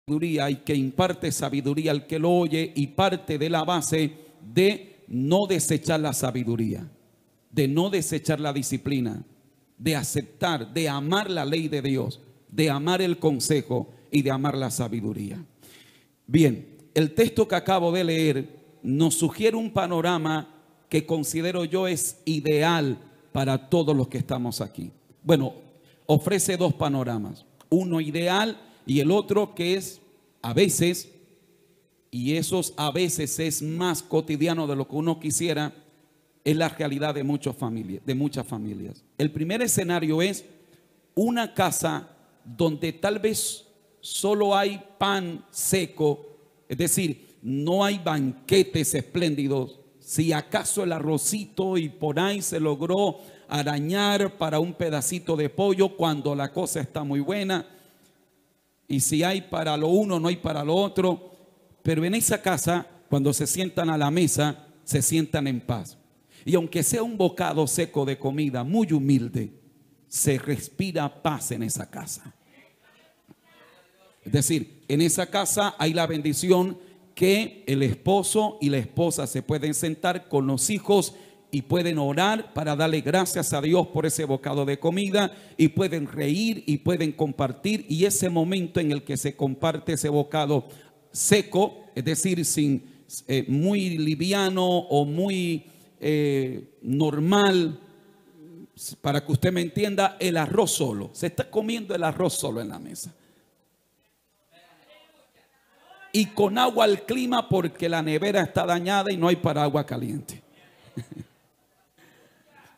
sabiduría y que imparte sabiduría al que lo oye, y parte de la base de no desechar la sabiduría, de no desechar la disciplina, de aceptar, de amar la ley de Dios, de amar el consejo y de amar la sabiduría. Bien, el texto que acabo de leer nos sugiere un panorama que considero yo es ideal para todos los que estamos aquí. Bueno, ofrece dos panoramas, uno ideal y el otro que es a veces, y esos a veces es más cotidiano de lo que uno quisiera, es la realidad de muchas familias. El primer escenario es una casa donde tal vez solo hay pan seco, es decir, no hay banquetes espléndidos. Si acaso el arrocito y por ahí se logró arañar para un pedacito de pollo cuando la cosa está muy buena. Y si hay para lo uno, no hay para lo otro. Pero en esa casa, cuando se sientan a la mesa, se sientan en paz. Y aunque sea un bocado seco de comida muy humilde, se respira paz en esa casa. Es decir, en esa casa hay la bendición que el esposo y la esposa se pueden sentar con los hijos y pueden orar para darle gracias a Dios por ese bocado de comida, y pueden reír y pueden compartir, y ese momento en el que se comparte ese bocado seco, es decir, sin muy liviano o muy normal, para que usted me entienda, el arroz solo, se está comiendo el arroz solo en la mesa. Y con agua al clima porque la nevera está dañada y no hay para agua caliente.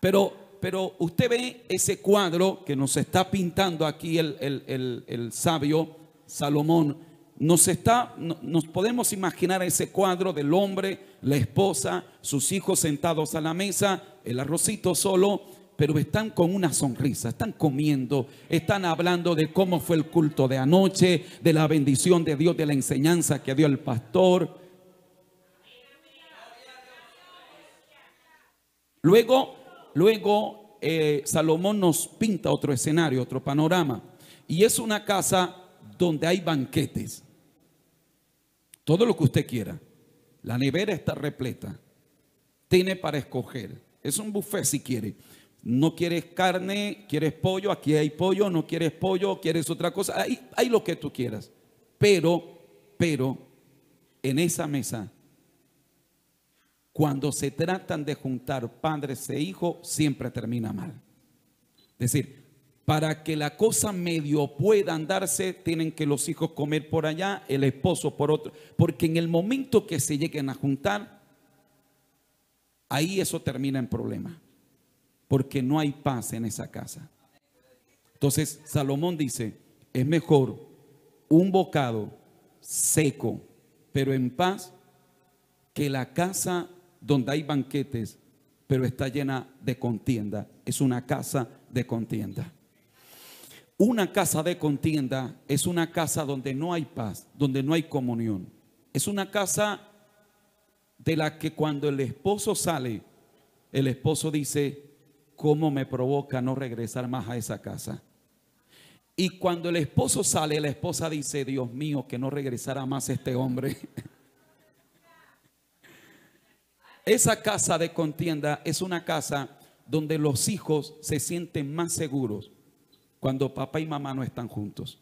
Pero usted ve ese cuadro que nos está pintando aquí el sabio Salomón. Nos podemos imaginar ese cuadro del hombre, la esposa, sus hijos sentados a la mesa, el arrocito solo, pero están con una sonrisa, están comiendo, están hablando de cómo fue el culto de anoche, de la bendición de Dios, de la enseñanza que dio el pastor. Luego Salomón nos pinta otro escenario, otro panorama, y es una casa donde hay banquetes, todo lo que usted quiera. La nevera está repleta, tiene para escoger, es un buffet si quiere. No quieres carne, quieres pollo, aquí hay pollo. No quieres pollo, quieres otra cosa, hay lo que tú quieras. Pero en esa mesa, cuando se tratan de juntar padres e hijos, siempre termina mal. Es decir, para que la cosa medio pueda andarse, tienen que los hijos comer por allá, el esposo por otro, porque en el momento que se lleguen a juntar, ahí eso termina en problema, porque no hay paz en esa casa. Entonces Salomón dice, es mejor un bocado seco pero en paz, que la casa donde hay banquetes pero está llena de contienda. Es una casa de contienda. Una casa de contienda es una casa donde no hay paz, donde no hay comunión. Es una casa de la que cuando el esposo sale, el esposo dice, ¿cómo me provoca no regresar más a esa casa? Y cuando el esposo sale, la esposa dice, Dios mío, que no regresara más este hombre. Esa casa de contienda es una casa donde los hijos se sienten más seguros cuando papá y mamá no están juntos.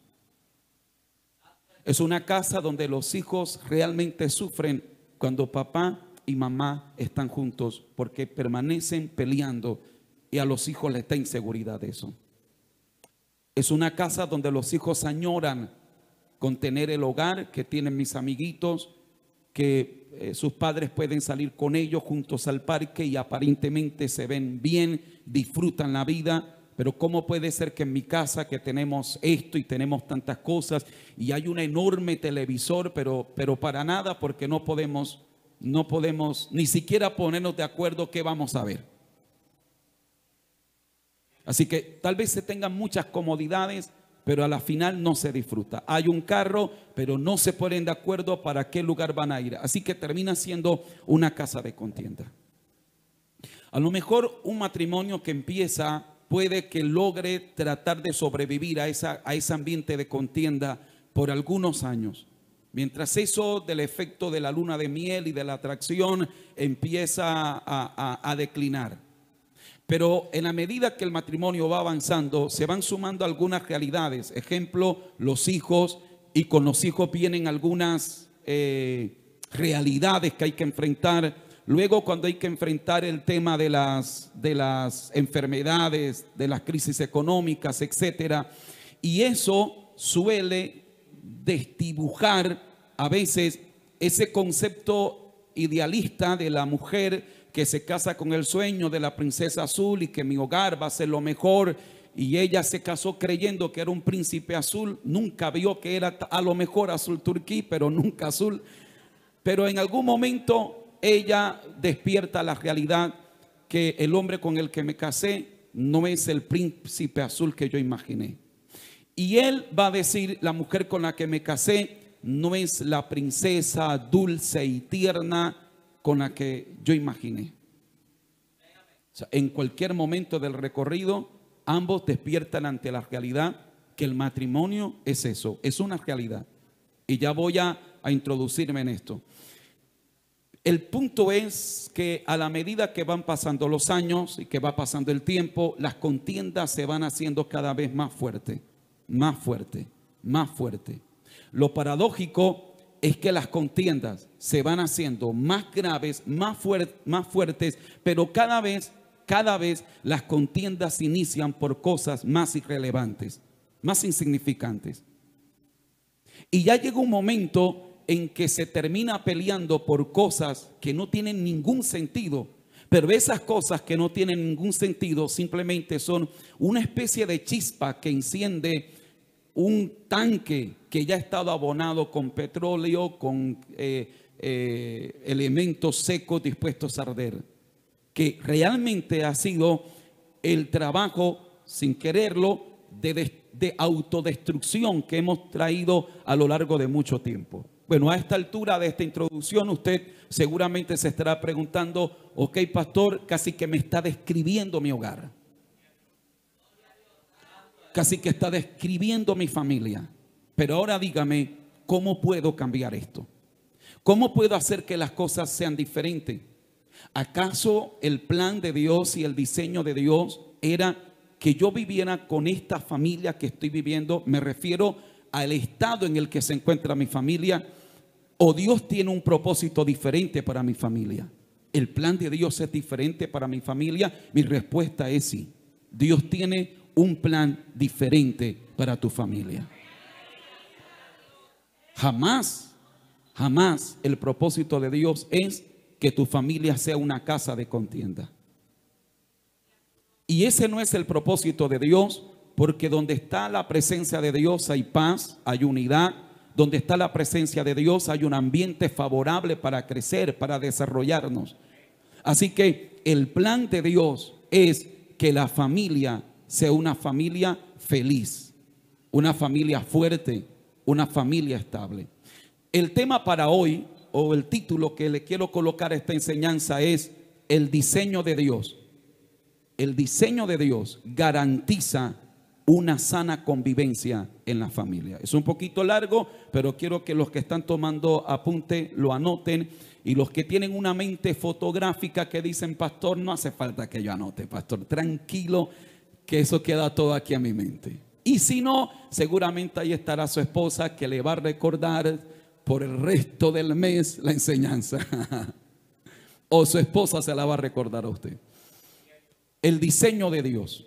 Es una casa donde los hijos realmente sufren cuando papá y mamá están juntos, porque permanecen peleando y a los hijos les da inseguridad de eso. Es una casa donde los hijos añoran con tener el hogar que tienen mis amiguitos, que sus padres pueden salir con ellos juntos al parque y aparentemente se ven bien, disfrutan la vida. Pero ¿cómo puede ser que en mi casa, que tenemos esto y tenemos tantas cosas y hay un enorme televisor, pero para nada, porque no podemos ni siquiera ponernos de acuerdo qué vamos a ver? Así que tal vez se tengan muchas comodidades, pero a la final no se disfruta. Hay un carro, pero no se ponen de acuerdo para qué lugar van a ir. Así que termina siendo una casa de contienda. A lo mejor un matrimonio que empieza puede que logre tratar de sobrevivir a ese ambiente de contienda, por algunos años. Mientras eso del efecto de la luna de miel y de la atracción empieza a declinar. Pero en la medida que el matrimonio va avanzando, se van sumando algunas realidades. Ejemplo, los hijos, y con los hijos vienen algunas realidades que hay que enfrentar. Luego, cuando hay que enfrentar el tema de las enfermedades, de las crisis económicas, etcétera, y eso suele desdibujar a veces ese concepto idealista de la mujer que se casa con el sueño de la princesa azul y que mi hogar va a ser lo mejor, y ella se casó creyendo que era un príncipe azul, nunca vio que era a lo mejor azul turquí, pero nunca azul. Pero en algún momento ella despierta la realidad que el hombre con el que me casé no es el príncipe azul que yo imaginé. Y él va a decir, la mujer con la que me casé no es la princesa dulce y tierna con la que yo imaginé. O sea, en cualquier momento del recorrido, ambos despiertan ante la realidad que el matrimonio es eso, es una realidad. Y ya voy a introducirme en esto. El punto es que a la medida que van pasando los años y que va pasando el tiempo, las contiendas se van haciendo cada vez más fuertes, más fuerte, más fuerte. Lo paradójico es que las contiendas se van haciendo más graves, más fuertes, pero cada vez las contiendas se inician por cosas más irrelevantes, más insignificantes. Y ya llega un momento en que se termina peleando por cosas que no tienen ningún sentido. Pero esas cosas que no tienen ningún sentido simplemente son una especie de chispa que enciende un tanque que ya ha estado abonado con petróleo, con elementos secos dispuestos a arder. Que realmente ha sido el trabajo, sin quererlo, de autodestrucción que hemos traído a lo largo de mucho tiempo. Bueno, a esta altura de esta introducción usted seguramente se estará preguntando, ok, pastor, casi que me está describiendo mi hogar. Casi que está describiendo mi familia. Pero ahora dígame, ¿cómo puedo cambiar esto? ¿Cómo puedo hacer que las cosas sean diferentes? ¿Acaso el plan de Dios y el diseño de Dios era que yo viviera con esta familia que estoy viviendo? Me refiero al estado en el que se encuentra mi familia. ¿O Dios tiene un propósito diferente para mi familia? ¿El plan de Dios es diferente para mi familia? Mi respuesta es sí. Dios tiene un plan diferente para tu familia. Jamás el propósito de Dios es que tu familia sea una casa de contienda. Y ese no es el propósito de Dios, porque donde está la presencia de Dios hay paz, hay unidad. Donde está la presencia de Dios hay un ambiente favorable para crecer, para desarrollarnos. Así que el plan de Dios es que la familia sea una familia feliz, una familia fuerte, una familia estable. El tema para hoy, o el título que le quiero colocar a esta enseñanza, es el diseño de Dios. El diseño de Dios garantiza una sana convivencia en la familia. Es un poquito largo, pero quiero que los que están tomando apunte lo anoten, y los que tienen una mente fotográfica que dicen, pastor, no hace falta que yo anote, pastor, tranquilo, que eso queda todo aquí a mi mente. Y si no, seguramente ahí estará su esposa que le va a recordar por el resto del mes la enseñanza. O su esposa se la va a recordar a usted. El diseño de Dios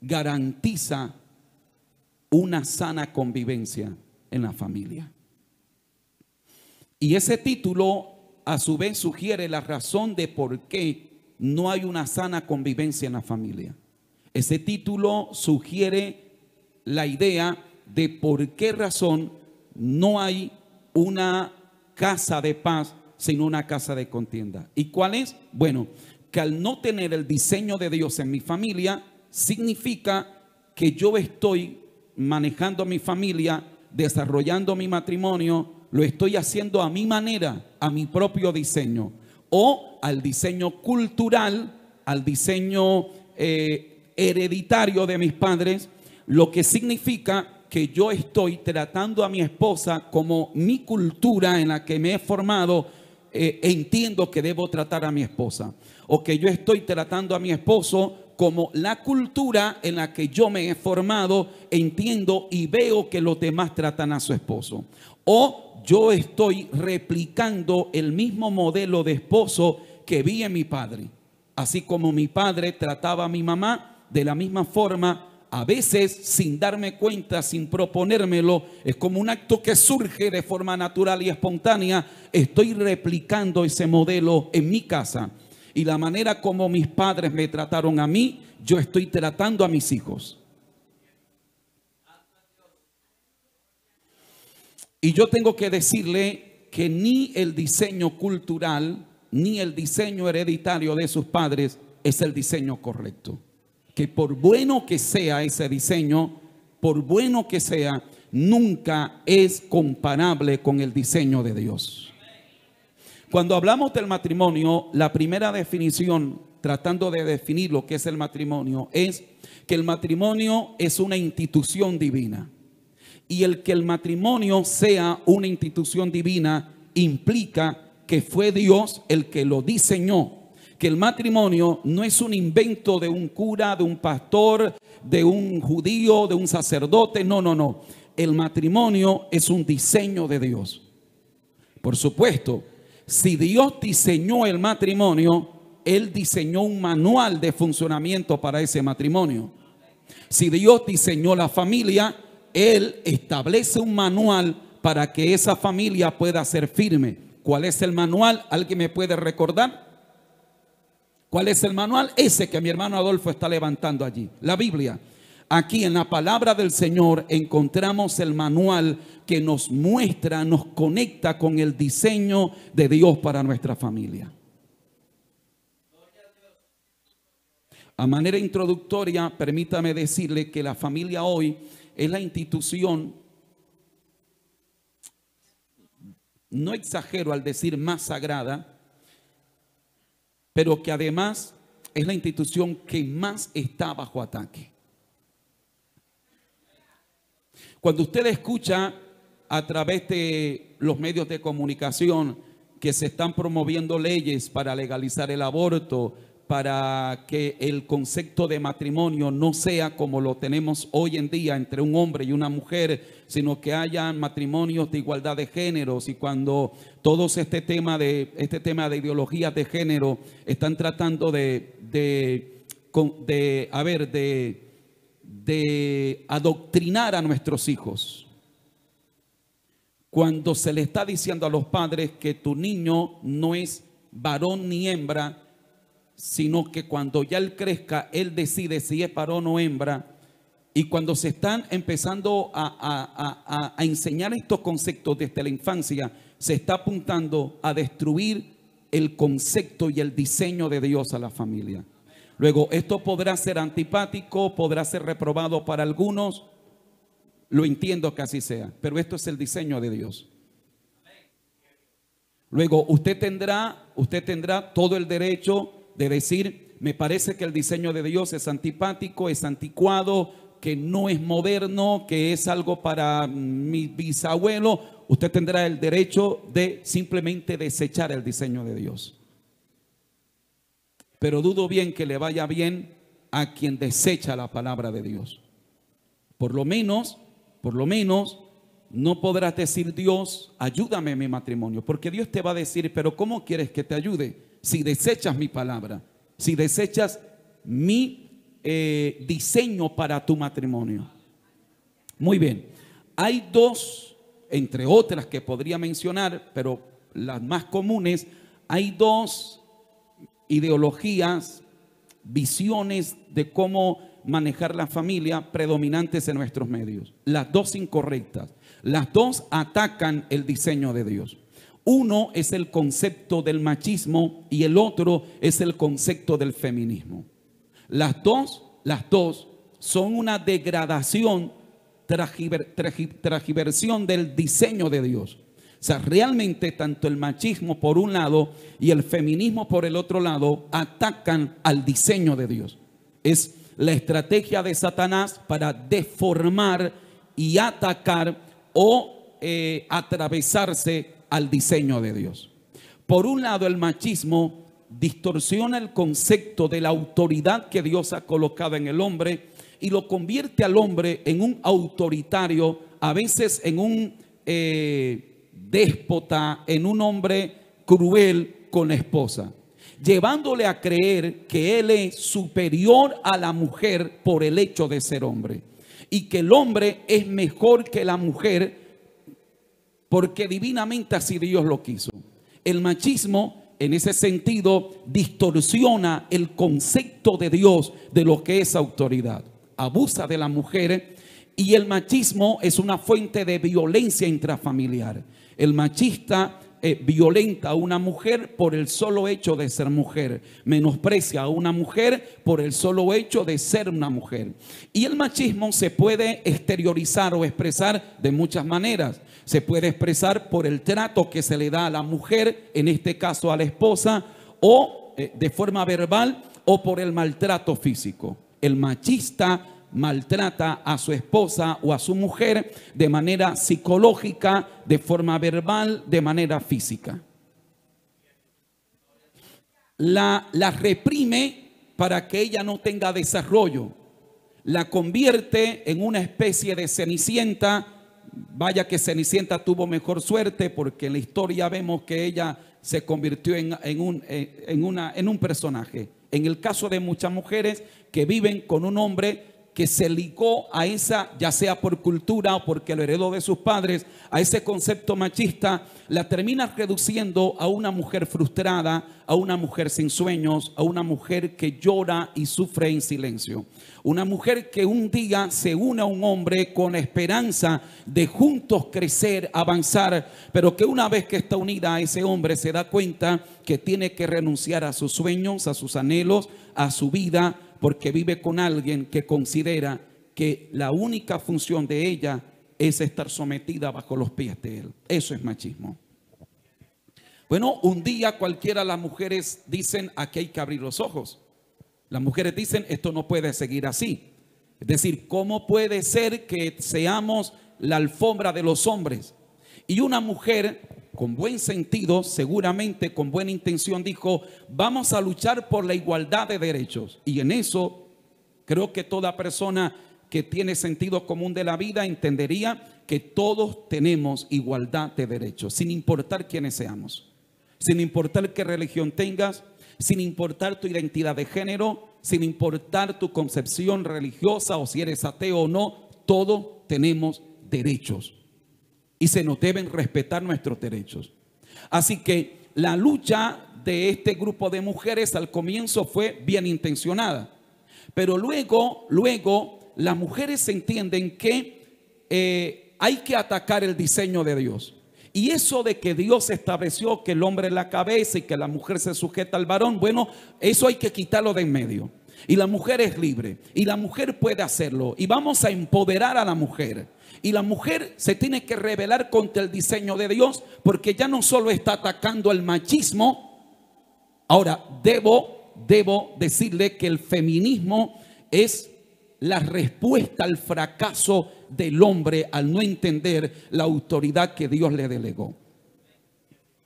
garantiza una sana convivencia en la familia. Y ese título a su vez sugiere la razón de por qué no hay una sana convivencia en la familia. Ese título sugiere la idea de por qué razón no hay una casa de paz sino una casa de contienda. ¿Y cuál es? Bueno, que al no tener el diseño de Dios en mi familia, significa que yo estoy manejando a mi familia, desarrollando mi matrimonio, lo estoy haciendo a mi manera, a mi propio diseño, o al diseño cultural, al diseño hereditario de mis padres, lo que significa que yo estoy tratando a mi esposa como mi cultura en la que me he formado, entiendo que debo tratar a mi esposa. O que yo estoy tratando a mi esposo como la cultura en la que yo me he formado, entiendo y veo que los demás tratan a su esposo. O yo estoy replicando el mismo modelo de esposo que vi en mi padre. Así como mi padre trataba a mi mamá, de la misma forma, a veces sin darme cuenta, sin proponérmelo, es como un acto que surge de forma natural y espontánea. Estoy replicando ese modelo en mi casa. Y la manera como mis padres me trataron a mí, yo estoy tratando a mis hijos. Y yo tengo que decirle que ni el diseño cultural, ni el diseño hereditario de sus padres es el diseño correcto. Que por bueno que sea ese diseño, por bueno que sea, nunca es comparable con el diseño de Dios. Cuando hablamos del matrimonio, la primera definición, tratando de definir lo que es el matrimonio, es que el matrimonio es una institución divina. Y el que el matrimonio sea una institución divina implica que fue Dios el que lo diseñó. Que el matrimonio no es un invento de un cura, de un pastor, de un judío, de un sacerdote. No, no, no. El matrimonio es un diseño de Dios. Por supuesto, si Dios diseñó el matrimonio, Él diseñó un manual de funcionamiento para ese matrimonio. Si Dios diseñó la familia, Él establece un manual para que esa familia pueda ser firme. ¿Cuál es el manual? ¿Alguien me puede recordar? ¿Cuál es el manual? Ese que mi hermano Adolfo está levantando allí, la Biblia. Aquí en la palabra del Señor encontramos el manual que nos muestra, nos conecta con el diseño de Dios para nuestra familia. A manera introductoria, permítame decirle que la familia hoy es la institución, no exagero al decir más sagrada, pero que además es la institución que más está bajo ataque. Cuando usted escucha a través de los medios de comunicación que se están promoviendo leyes para legalizar el aborto, para que el concepto de matrimonio no sea como lo tenemos hoy en día entre un hombre y una mujer, sino que haya matrimonios de igualdad de géneros, y cuando todos este tema de ideologías de género están tratando de adoctrinar a nuestros hijos, cuando se le está diciendo a los padres que tu niño no es varón ni hembra, sino que cuando ya él crezca, él decide si es varón o hembra. Y cuando se están empezando a enseñar estos conceptos desde la infancia, se está apuntando a destruir el concepto y el diseño de Dios a la familia. Luego, esto podrá ser antipático, podrá ser reprobado para algunos, lo entiendo que así sea, pero esto es el diseño de Dios. Luego, usted tendrá todo el derecho de decir, me parece que el diseño de Dios es antipático, es anticuado, que no es moderno, que es algo para mi bisabuelo. Usted tendrá el derecho de simplemente desechar el diseño de Dios. Pero dudo bien que le vaya bien a quien desecha la palabra de Dios. Por lo menos, no podrás decir, Dios, ayúdame en mi matrimonio, porque Dios te va a decir, pero ¿cómo quieres que te ayude? Si desechas mi palabra, si desechas mi diseño para tu matrimonio. Muy bien, hay dos, entre otras que podría mencionar, pero las más comunes, hay dos ideologías, visiones de cómo manejar la familia predominantes en nuestros medios. Las dos incorrectas, las dos atacan el diseño de Dios. Uno es el concepto del machismo y el otro es el concepto del feminismo. Las dos son una degradación, transgiversión del diseño de Dios. O sea, realmente tanto el machismo por un lado y el feminismo por el otro lado atacan al diseño de Dios. Es la estrategia de Satanás para deformar y atacar o atravesarse al diseño de Dios. Por un lado, el machismo distorsiona el concepto de la autoridad que Dios ha colocado en el hombre y lo convierte al hombre en un autoritario, a veces en un déspota, en un hombre cruel con la esposa, llevándole a creer que él es superior a la mujer por el hecho de ser hombre, y que el hombre es mejor que la mujer porque divinamente así Dios lo quiso. El machismo en ese sentido distorsiona el concepto de Dios de lo que es autoridad. Abusa de la mujer, y el machismo es una fuente de violencia intrafamiliar. El machista violenta a una mujer por el solo hecho de ser mujer, menosprecia a una mujer por el solo hecho de ser una mujer. Y el machismo se puede exteriorizar o expresar de muchas maneras. Se puede expresar por el trato que se le da a la mujer, en este caso a la esposa, o de forma verbal, o por el maltrato físico. El machista maltrata a su esposa o a su mujer de manera psicológica, de forma verbal, de manera física. La reprime para que ella no tenga desarrollo. La convierte en una especie de Cenicienta. Vaya que Cenicienta tuvo mejor suerte, porque en la historia vemos que ella se convirtió en un personaje. En el caso de muchas mujeres que viven con un hombre que se ligó a esa, ya sea por cultura o porque lo heredó de sus padres, a ese concepto machista, la termina reduciendo a una mujer frustrada, a una mujer sin sueños, a una mujer que llora y sufre en silencio. Una mujer que un día se une a un hombre con la esperanza de juntos crecer, avanzar, pero que una vez que está unida a ese hombre se da cuenta que tiene que renunciar a sus sueños, a sus anhelos, a su vida, porque vive con alguien que considera que la única función de ella es estar sometida bajo los pies de él. Eso es machismo. Bueno, un día cualquiera las mujeres dicen, aquí hay que abrir los ojos. Las mujeres dicen, esto no puede seguir así. Es decir, ¿cómo puede ser que seamos la alfombra de los hombres? Y una mujer con buen sentido, seguramente con buena intención, dijo, vamos a luchar por la igualdad de derechos. Y en eso creo que toda persona que tiene sentido común de la vida entendería que todos tenemos igualdad de derechos, sin importar quiénes seamos, sin importar qué religión tengas, sin importar tu identidad de género, sin importar tu concepción religiosa o si eres ateo o no, todos tenemos derechos. Y se nos deben respetar nuestros derechos. Así que la lucha de este grupo de mujeres al comienzo fue bien intencionada. Pero luego las mujeres entienden que hay que atacar el diseño de Dios. Y eso de que Dios estableció que el hombre es la cabeza y que la mujer se sujeta al varón, bueno, eso hay que quitarlo de en medio. Y la mujer es libre. Y la mujer puede hacerlo. Y vamos a empoderar a la mujer. Y la mujer se tiene que rebelar contra el diseño de Dios, porque ya no solo está atacando el machismo. Ahora, debo decirle que el feminismo es la respuesta al fracaso del hombre al no entender la autoridad que Dios le delegó.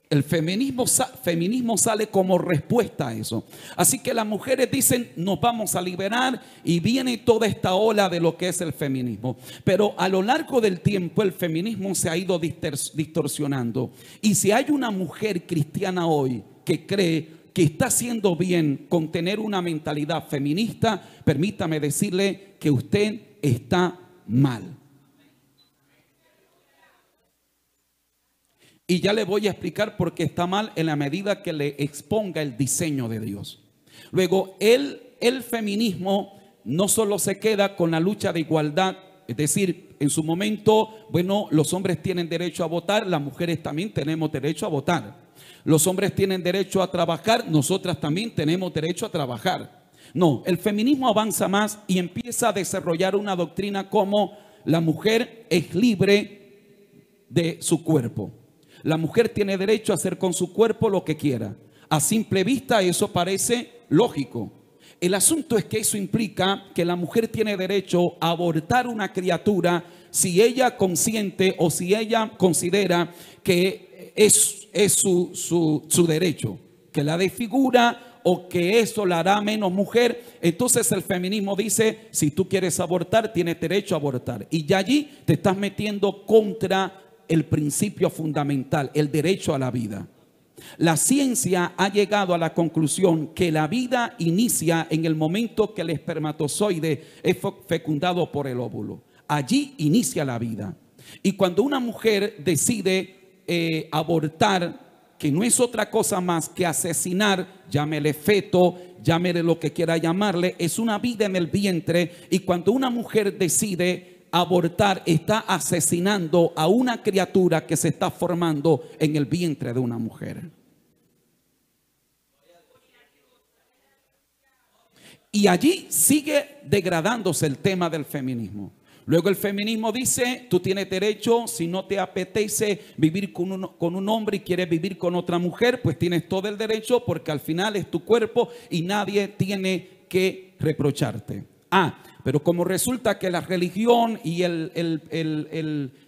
El feminismo sale como respuesta a eso. Así que las mujeres dicen, nos vamos a liberar, y viene toda esta ola de lo que es el feminismo. Pero a lo largo del tiempo el feminismo se ha ido distorsionando. Y si hay una mujer cristiana hoy que cree que está haciendo bien con tener una mentalidad feminista, permítame decirle que usted está mal. Y ya le voy a explicar por qué está mal en la medida que le exponga el diseño de Dios. Luego, el feminismo no solo se queda con la lucha de igualdad, es decir, en su momento, bueno, los hombres tienen derecho a votar, las mujeres también tenemos derecho a votar. Los hombres tienen derecho a trabajar, nosotras también tenemos derecho a trabajar. No, el feminismo avanza más y empieza a desarrollar una doctrina como la mujer es libre de su cuerpo. La mujer tiene derecho a hacer con su cuerpo lo que quiera. A simple vista eso parece lógico. El asunto es que eso implica que la mujer tiene derecho a abortar una criatura si ella consiente o si ella considera que es su derecho, que la desfigura o que eso la hará menos mujer. Entonces el feminismo dice, si tú quieres abortar, tienes derecho a abortar. Y ya allí te estás metiendo contra el principio fundamental, el derecho a la vida. La ciencia ha llegado a la conclusión que la vida inicia en el momento que el espermatozoide es fecundado por el óvulo. Allí inicia la vida. Y cuando una mujer decide abortar, que no es otra cosa más que asesinar, llámele feto, llámele lo que quiera llamarle, es una vida en el vientre. Y cuando una mujer decide abortar, está asesinando a una criatura que se está formando en el vientre de una mujer. Y allí sigue degradándose el tema del feminismo. Luego el feminismo dice, tú tienes derecho, si no te apetece vivir con un hombre y quieres vivir con otra mujer, pues tienes todo el derecho, porque al final es tu cuerpo y nadie tiene que reprocharte. Pero como resulta que la religión y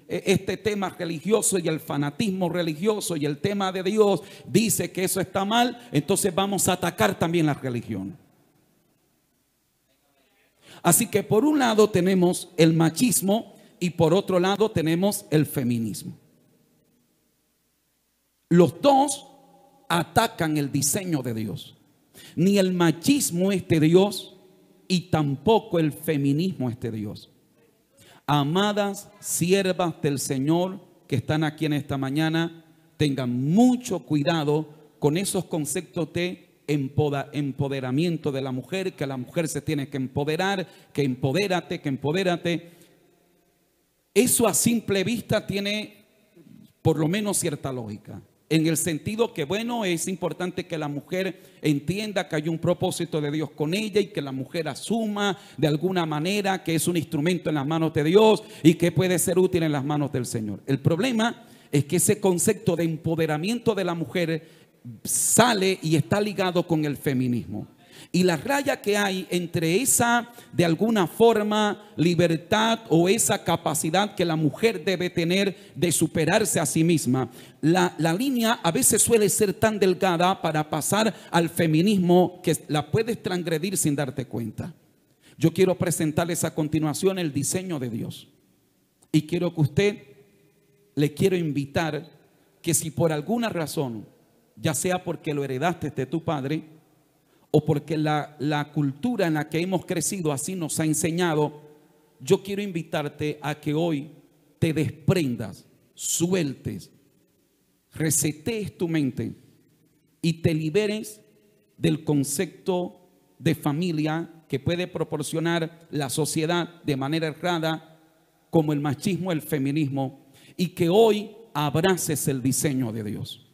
este tema religioso y el fanatismo religioso y el tema de Dios dice que eso está mal, entonces vamos a atacar también la religión. Así que por un lado tenemos el machismo y por otro lado tenemos el feminismo. Los dos atacan el diseño de Dios. Ni el machismo es de Dios y tampoco el feminismo es de Dios. Amadas siervas del Señor que están aquí en esta mañana, tengan mucho cuidado con esos conceptos de empoderamiento de la mujer, que la mujer se tiene que empoderar, que empodérate. Eso a simple vista tiene por lo menos cierta lógica, en el sentido que, bueno, es importante que la mujer entienda que hay un propósito de Dios con ella y que la mujer asuma de alguna manera que es un instrumento en las manos de Dios y que puede ser útil en las manos del Señor. El problema es que ese concepto de empoderamiento de la mujer sale y está ligado con el feminismo. Y la raya que hay entre esa, de alguna forma, libertad o esa capacidad que la mujer debe tener de superarse a sí misma, la línea a veces suele ser tan delgada para pasar al feminismo que la puedes transgredir sin darte cuenta. Yo quiero presentarles a continuación el diseño de Dios. Y quiero que usted, le quiero invitar que si por alguna razón, ya sea porque lo heredaste de tu padre o porque la cultura en la que hemos crecido así nos ha enseñado, yo quiero invitarte a que hoy te desprendas, sueltes, resetees tu mente y te liberes del concepto de familia que puede proporcionar la sociedad de manera errada, como el machismo, el feminismo, y que hoy abraces el diseño de Dios.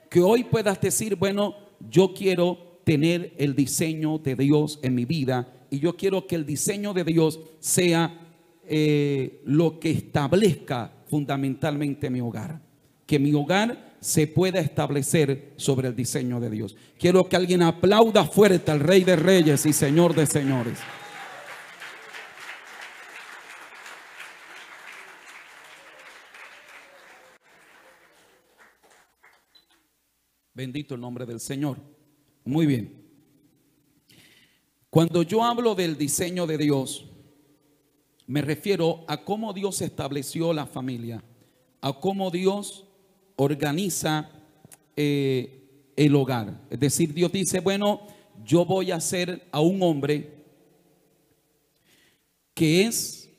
Que hoy puedas decir, bueno, yo quiero tener el diseño de Dios en mi vida y yo quiero que el diseño de Dios sea lo que establezca fundamentalmente mi hogar. Que mi hogar se pueda establecer sobre el diseño de Dios. Quiero que alguien aplauda fuerte al Rey de Reyes y Señor de Señores. Bendito el nombre del Señor. Muy bien. Cuando yo hablo del diseño de Dios, me refiero a cómo Dios estableció la familia, a cómo Dios organiza el hogar. Es decir, Dios dice, bueno, yo voy a hacer a un hombre que es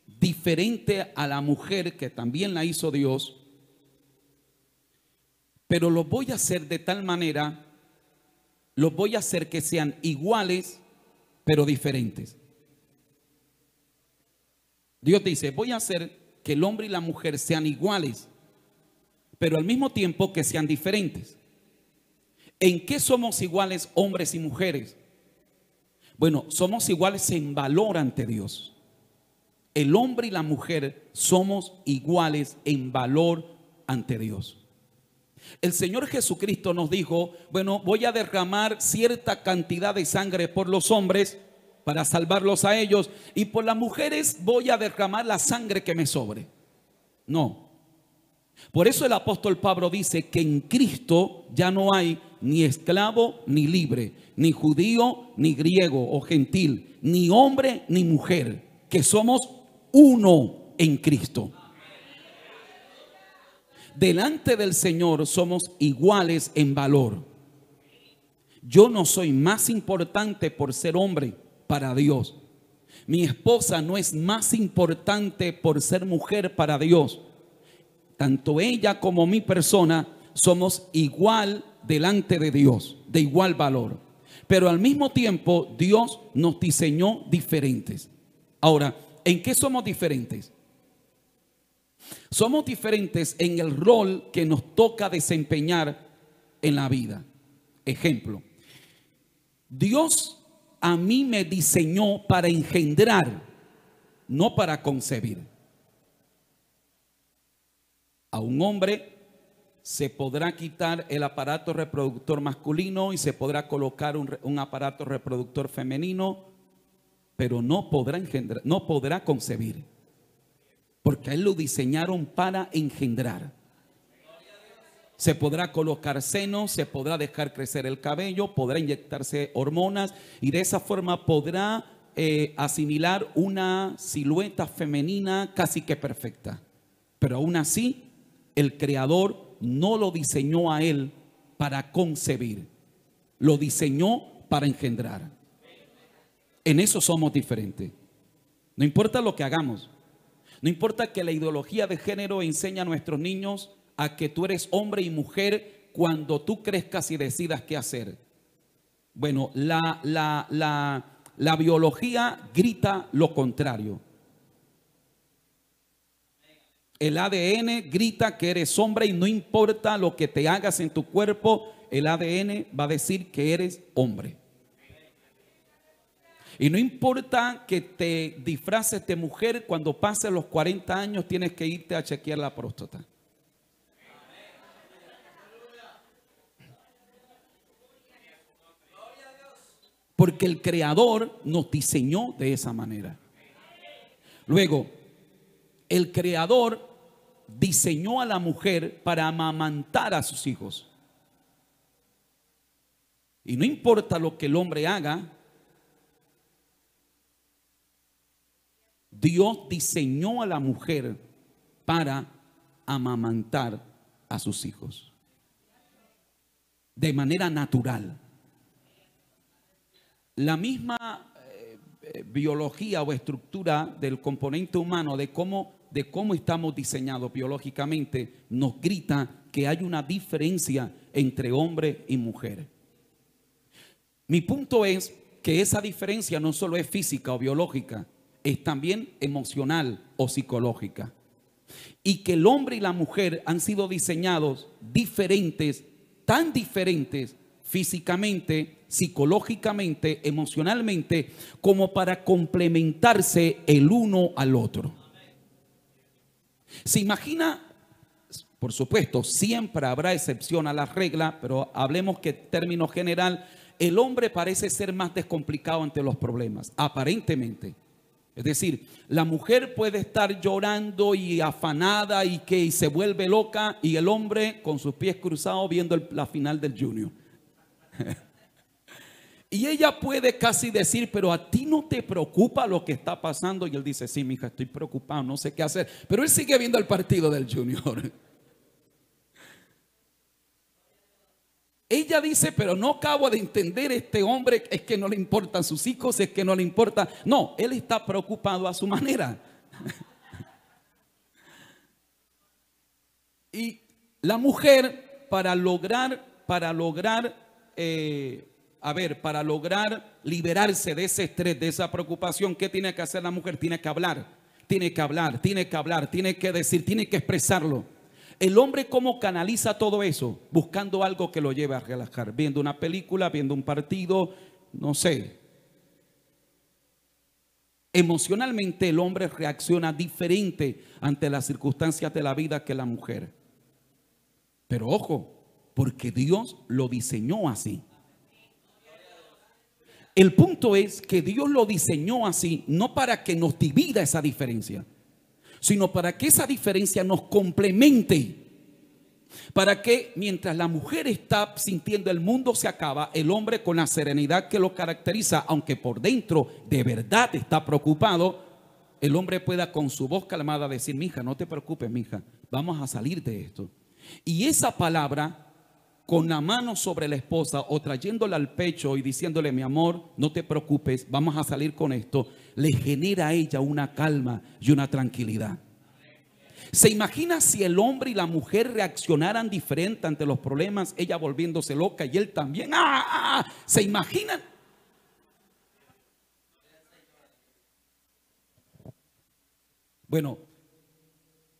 diferente a la mujer que también la hizo Dios, pero los voy a hacer de tal manera, los voy a hacer que sean iguales, pero diferentes. Dios dice, voy a hacer que el hombre y la mujer sean iguales, pero al mismo tiempo que sean diferentes. ¿En qué somos iguales hombres y mujeres? Bueno, somos iguales en valor ante Dios. El hombre y la mujer somos iguales en valor ante Dios. El Señor Jesucristo nos dijo, bueno, voy a derramar cierta cantidad de sangre por los hombres para salvarlos a ellos, y por las mujeres voy a derramar la sangre que me sobre. No. Por eso el apóstol Pablo dice que en Cristo ya no hay ni esclavo ni libre, ni judío ni griego o gentil, ni hombre ni mujer, que somos uno en Cristo. Delante del Señor somos iguales en valor. Yo no soy más importante por ser hombre para Dios. Mi esposa no es más importante por ser mujer para Dios. Tanto ella como mi persona somos igual delante de Dios, de igual valor. Pero al mismo tiempo Dios nos diseñó diferentes. Ahora, ¿en qué somos diferentes? Somos diferentes en el rol que nos toca desempeñar en la vida. Ejemplo, Dios a mí me diseñó para engendrar, no para concebir. A un hombre se podrá quitar el aparato reproductor masculino y se podrá colocar un aparato reproductor femenino, pero no podrá engendrar, no podrá concebir, porque a él lo diseñaron para engendrar. Se podrá colocar senos, se podrá dejar crecer el cabello, podrá inyectarse hormonas y de esa forma podrá asimilar una silueta femenina casi que perfecta. Pero aún así, el Creador no lo diseñó a él para concebir, lo diseñó para engendrar. En eso somos diferentes. No importa lo que hagamos, no importa que la ideología de género enseñe a nuestros niños a que tú eres hombre y mujer cuando tú crezcas y decidas qué hacer. Bueno, la biología grita lo contrario. El ADN grita que eres hombre y no importa lo que te hagas en tu cuerpo, el ADN va a decir que eres hombre. Y no importa que te disfraces de mujer, cuando pases los 40 años tienes que irte a chequear la próstata. Porque el Creador nos diseñó de esa manera. Luego, el Creador diseñó a la mujer para amamantar a sus hijos. Y no importa lo que el hombre haga, Dios diseñó a la mujer para amamantar a sus hijos de manera natural. La misma biología o estructura del componente humano, de cómo estamos diseñados biológicamente, nos grita que hay una diferencia entre hombre y mujer. Mi punto es que esa diferencia no solo es física o biológica, es también emocional o psicológica. Y que el hombre y la mujer han sido diseñados diferentes, tan diferentes físicamente, psicológicamente, emocionalmente, como para complementarse el uno al otro. Se imagina, por supuesto, siempre habrá excepción a la regla, pero hablemos que en términos general, el hombre parece ser más descomplicado ante los problemas, aparentemente. Es decir, la mujer puede estar llorando y afanada y se vuelve loca, y el hombre con sus pies cruzados viendo la final del Junior. Y ella puede casi decir, pero a ti no te preocupa lo que está pasando. Y él dice, sí, mija, estoy preocupado, no sé qué hacer. Pero él sigue viendo el partido del Junior. Ella dice, pero no acabo de entender, este hombre es que no le importan sus hijos, es que no le importa. No, él está preocupado a su manera. Y la mujer, para lograr liberarse de ese estrés, de esa preocupación, ¿qué tiene que hacer la mujer? Tiene que hablar, tiene que decir, tiene que expresarlo. El hombre, ¿cómo canaliza todo eso? Buscando algo que lo lleve a relajar, viendo una película, viendo un partido, no sé. Emocionalmente el hombre reacciona diferente ante las circunstancias de la vida que la mujer. Pero ojo, porque Dios lo diseñó así. El punto es que Dios lo diseñó así, no para que nos divida esa diferencia, sino para que esa diferencia nos complemente. Para que mientras la mujer está sintiendo el mundo se acaba, el hombre con la serenidad que lo caracteriza, aunque por dentro de verdad está preocupado, el hombre pueda con su voz calmada decir: mija, no te preocupes, mija, vamos a salir de esto. Y esa palabra, con la mano sobre la esposa o trayéndola al pecho y diciéndole: mi amor, no te preocupes, vamos a salir con esto, le genera a ella una calma y una tranquilidad. ¿Se imagina si el hombre y la mujer reaccionaran diferente ante los problemas? Ella volviéndose loca y él también. ¡Ah! ¿Se imaginan? Bueno,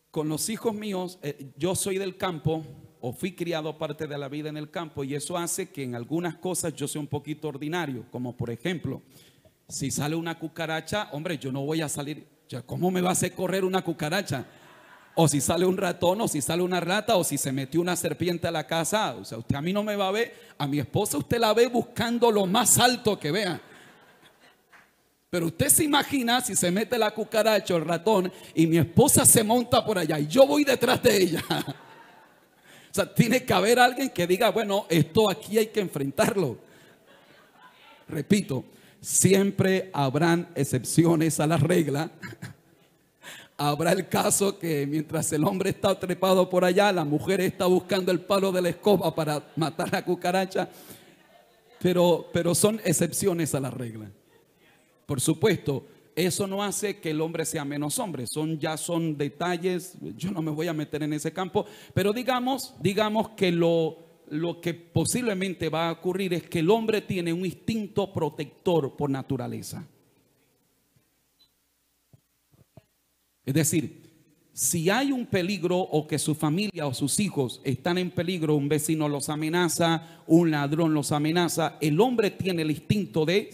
con los hijos míos, yo soy del campo, o fui criado parte de la vida en el campo, y eso hace que en algunas cosas yo sea un poquito ordinario. Como por ejemplo, si sale una cucaracha, hombre, yo no voy a salir. ¿Cómo me va a hacer correr una cucaracha? O si sale un ratón, o si sale una rata, o si se metió una serpiente a la casa. O sea, usted a mí no me va a ver. A mi esposa usted la ve buscando lo más alto que vea. Pero usted se imagina si se mete la cucaracha o el ratón y mi esposa se monta por allá y yo voy detrás de ella. O sea, tiene que haber alguien que diga: bueno, esto aquí hay que enfrentarlo. Repito, siempre habrán excepciones a la regla. Habrá el caso que mientras el hombre está trepado por allá, la mujer está buscando el palo de la escoba para matar a la cucaracha. Pero son excepciones a la regla. Por supuesto, eso no hace que el hombre sea menos hombre. Son detalles. Yo no me voy a meter en ese campo. Pero digamos que lo que posiblemente va a ocurrir es que el hombre tiene un instinto protector por naturaleza. Es decir, si hay un peligro o que su familia o sus hijos están en peligro, un vecino los amenaza, un ladrón los amenaza, el hombre tiene el instinto de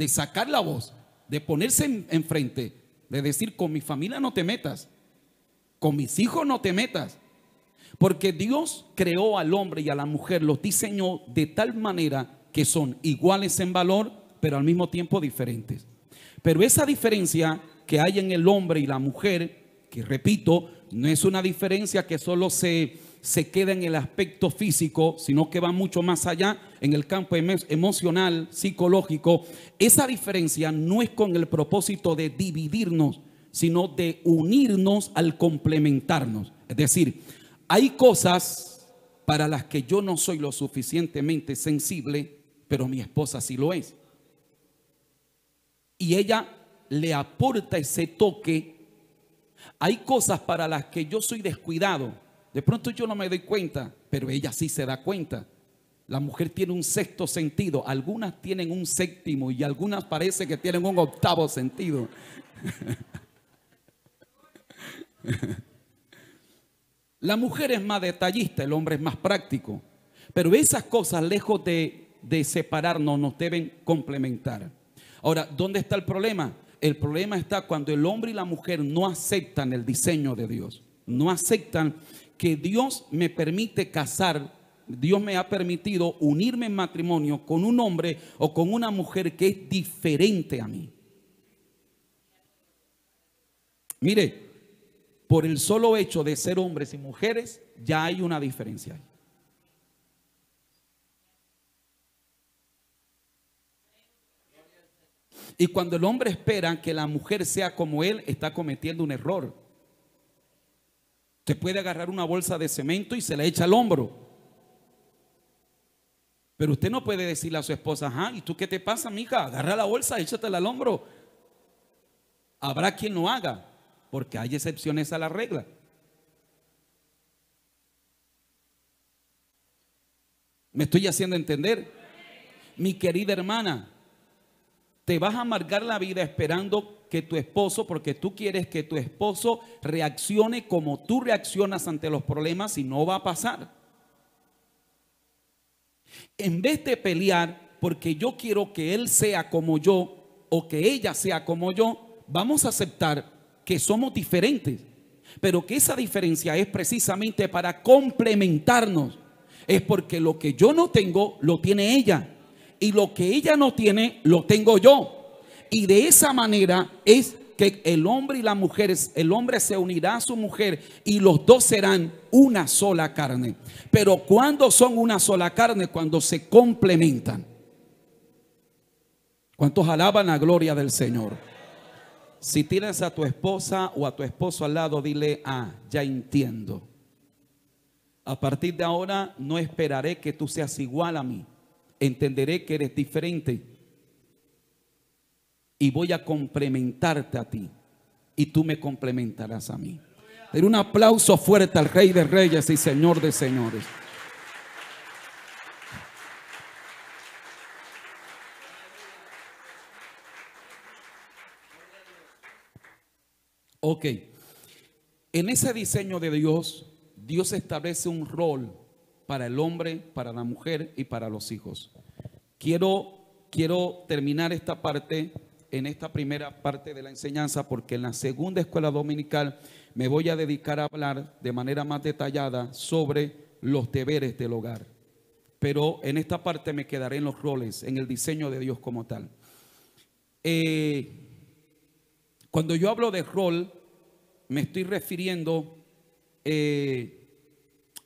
sacar la voz, de ponerse enfrente, de decir: con mi familia no te metas, con mis hijos no te metas. Porque Dios creó al hombre y a la mujer, los diseñó de tal manera que son iguales en valor, pero al mismo tiempo diferentes. Pero esa diferencia que hay en el hombre y la mujer, que repito, no es una diferencia que solo se queda en el aspecto físico, sino que va mucho más allá en el campo emocional, psicológico. Esa diferencia no es con el propósito de dividirnos, sino de unirnos al complementarnos. Es decir, hay cosas para las que yo no soy lo suficientemente sensible, pero mi esposa sí lo es. Y ella le aporta ese toque. Hay cosas para las que yo soy descuidado. De pronto yo no me doy cuenta, pero ella sí se da cuenta. La mujer tiene un sexto sentido. Algunas tienen un séptimo y algunas parece que tienen un octavo sentido. La mujer es más detallista, el hombre es más práctico. Pero esas cosas, lejos de separarnos, nos deben complementar. Ahora, ¿dónde está el problema? El problema está cuando el hombre y la mujer no aceptan el diseño de Dios. No aceptan que Dios me permite casar. Dios me ha permitido unirme en matrimonio con un hombre o con una mujer que es diferente a mí. Mire, por el solo hecho de ser hombres y mujeres, ya hay una diferencia. Y cuando el hombre espera que la mujer sea como él, está cometiendo un error. Usted puede agarrar una bolsa de cemento y se la echa al hombro. Pero usted no puede decirle a su esposa: ajá, ¿y tú qué te pasa, mija? Agarra la bolsa, échatela al hombro. Habrá quien lo haga, porque hay excepciones a la regla. ¿Me estoy haciendo entender? Mi querida hermana, te vas a amargar la vida esperando que tu esposo, porque tú quieres que tu esposo reaccione como tú reaccionas ante los problemas, y no va a pasar. En vez de pelear porque yo quiero que él sea como yo o que ella sea como yo, vamos a aceptar que somos diferentes, pero que esa diferencia es precisamente para complementarnos. Es porque lo que yo no tengo, lo tiene ella. y lo que ella no tiene, lo tengo yo. Y de esa manera es que el hombre y la mujer, el hombre se unirá a su mujer y los dos serán una sola carne. Pero ¿cuándo son una sola carne? Cuando se complementan. ¿Cuántos alaban la gloria del Señor? Si tienes a tu esposa o a tu esposo al lado, dile: ya entiendo. A partir de ahora no esperaré que tú seas igual a mí. Entenderé que eres diferente y voy a complementarte a ti y tú me complementarás a mí. Den un aplauso fuerte al Rey de Reyes y Señor de Señores. Ok, en ese diseño de Dios, Dios establece un rol para el hombre, para la mujer y para los hijos. Quiero terminar esta parte, en esta primera parte de la enseñanza, porque en la segunda escuela dominical me voy a dedicar a hablar de manera más detallada sobre los deberes del hogar. Pero en esta parte me quedaré en los roles, en el diseño de Dios como tal. Cuando yo hablo de rol, me estoy refiriendo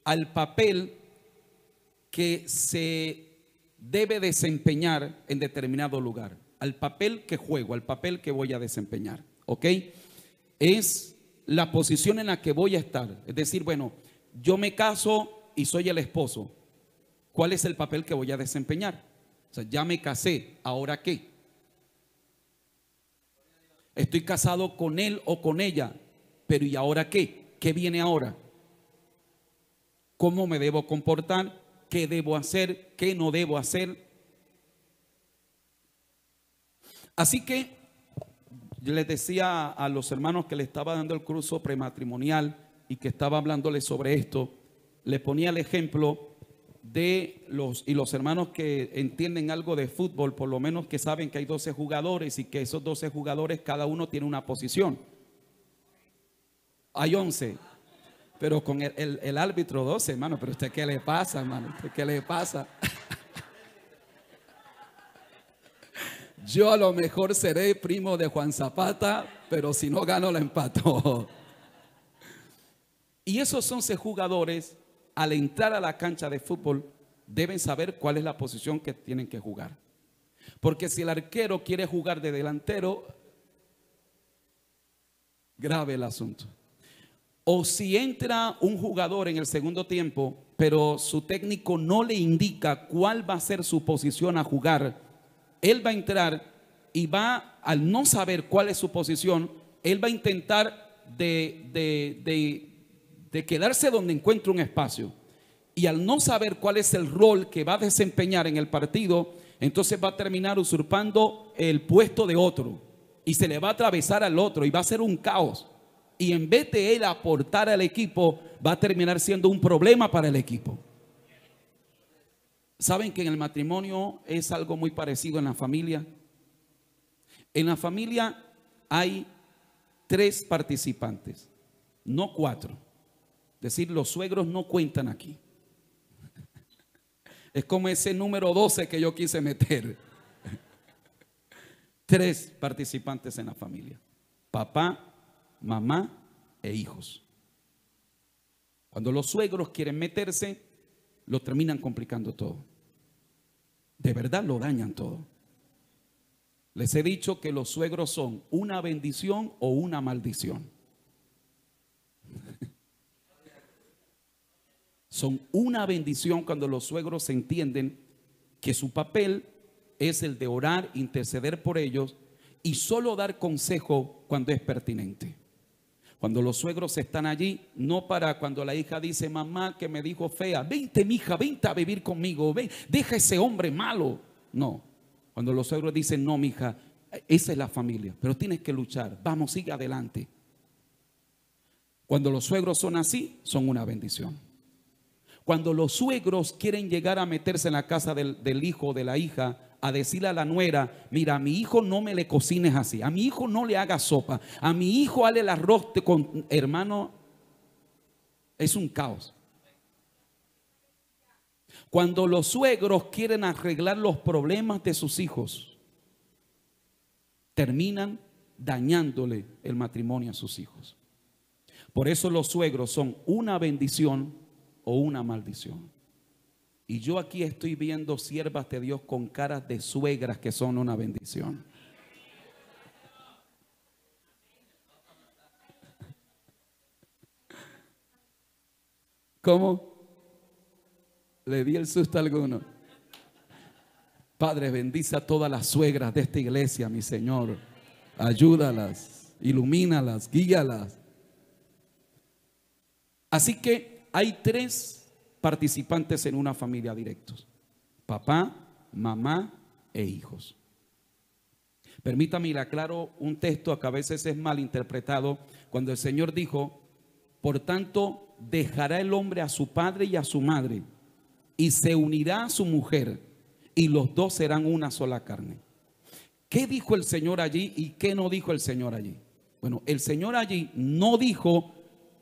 al papel que se debe desempeñar en determinado lugar, al papel que juego, al papel que voy a desempeñar, ¿ok? Es la posición en la que voy a estar. Es decir, bueno, yo me caso y soy el esposo. ¿Cuál es el papel que voy a desempeñar? O sea, ya me casé, ¿ahora qué? Estoy casado con él o con ella, pero ¿y ahora qué? ¿Qué viene ahora? ¿Cómo me debo comportar? ¿Qué debo hacer? ¿Qué no debo hacer? Así que yo les decía a los hermanos que le estaba dando el curso prematrimonial y que estaba hablándoles sobre esto, les ponía el ejemplo de los hermanos que entienden algo de fútbol, por lo menos que saben que hay 12 jugadores y que esos 12 jugadores cada uno tiene una posición. Hay 11, pero con el árbitro 12, hermano. Pero usted, ¿qué le pasa, hermano? ¿Usted qué le pasa? Yo a lo mejor seré primo de Juan Zapata, pero si no gano la empato. Y esos 11 jugadores, al entrar a la cancha de fútbol, deben saber cuál es la posición que tienen que jugar. Porque si el arquero quiere jugar de delantero, grave el asunto. O si entra un jugador en el segundo tiempo, pero su técnico no le indica cuál va a ser su posición a jugar, él va a entrar y va, al no saber cuál es su posición, él va a intentar de quedarse donde encuentre un espacio. Y al no saber cuál es el rol que va a desempeñar en el partido, entonces va a terminar usurpando el puesto de otro y se le va a atravesar al otro y va a ser un caos. Y en vez de él aportar al equipo, va a terminar siendo un problema para el equipo. ¿Saben que en el matrimonio es algo muy parecido en la familia? En la familia hay 3 participantes, no 4. Es decir, los suegros no cuentan aquí. Es como ese número 12 que yo quise meter. 3 participantes en la familia: papá, mamá e hijos. Cuando los suegros quieren meterse, lo terminan complicando todo. De verdad lo dañan todo. Les he dicho que los suegros son una bendición o una maldición. Son una bendición cuando los suegros entienden que su papel es el de orar, interceder por ellos y solo dar consejo cuando es pertinente. Cuando los suegros están allí, no para cuando la hija dice: mamá, que me dijo fea, vente mija, vente a vivir conmigo, ven, deja ese hombre malo. No, cuando los suegros dicen: no mija, esa es la familia, pero tienes que luchar, vamos, sigue adelante. Cuando los suegros son así, son una bendición. Cuando los suegros quieren llegar a meterse en la casa del hijo o de la hija, a decirle a la nuera: mira, a mi hijo no me le cocines así, a mi hijo no le hagas sopa, a mi hijo hazle el arroz con... Hermano, es un caos. Cuando los suegros quieren arreglar los problemas de sus hijos, terminan dañándole el matrimonio a sus hijos. Por eso los suegros son una bendición o una maldición. Y yo aquí estoy viendo siervas de Dios con caras de suegras que son una bendición. ¿Cómo? Le di el susto a alguno. Padre, bendice a todas las suegras de esta iglesia, mi Señor. Ayúdalas, ilumínalas, guíalas. Así que hay 3 participantes en una familia directos: papá, mamá e hijos. Permítame, le aclaro un texto que a veces es mal interpretado, cuando el Señor dijo: por tanto, dejará el hombre a su padre y a su madre, y se unirá a su mujer, y los dos serán una sola carne. ¿Qué dijo el Señor allí y qué no dijo el Señor allí? Bueno, el Señor allí no dijo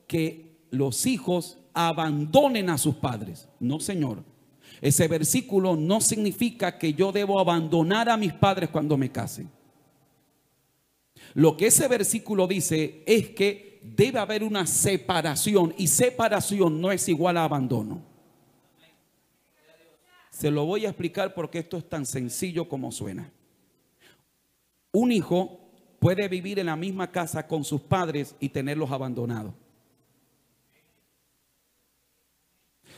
que los hijos abandonen a sus padres. No, Señor. Ese versículo no significa que yo debo abandonar a mis padres cuando me case. Lo que ese versículo dice es que debe haber una separación, y separación no es igual a abandono. Se lo voy a explicar porque esto es tan sencillo como suena. Un hijo puede vivir en la misma casa con sus padres y tenerlos abandonados.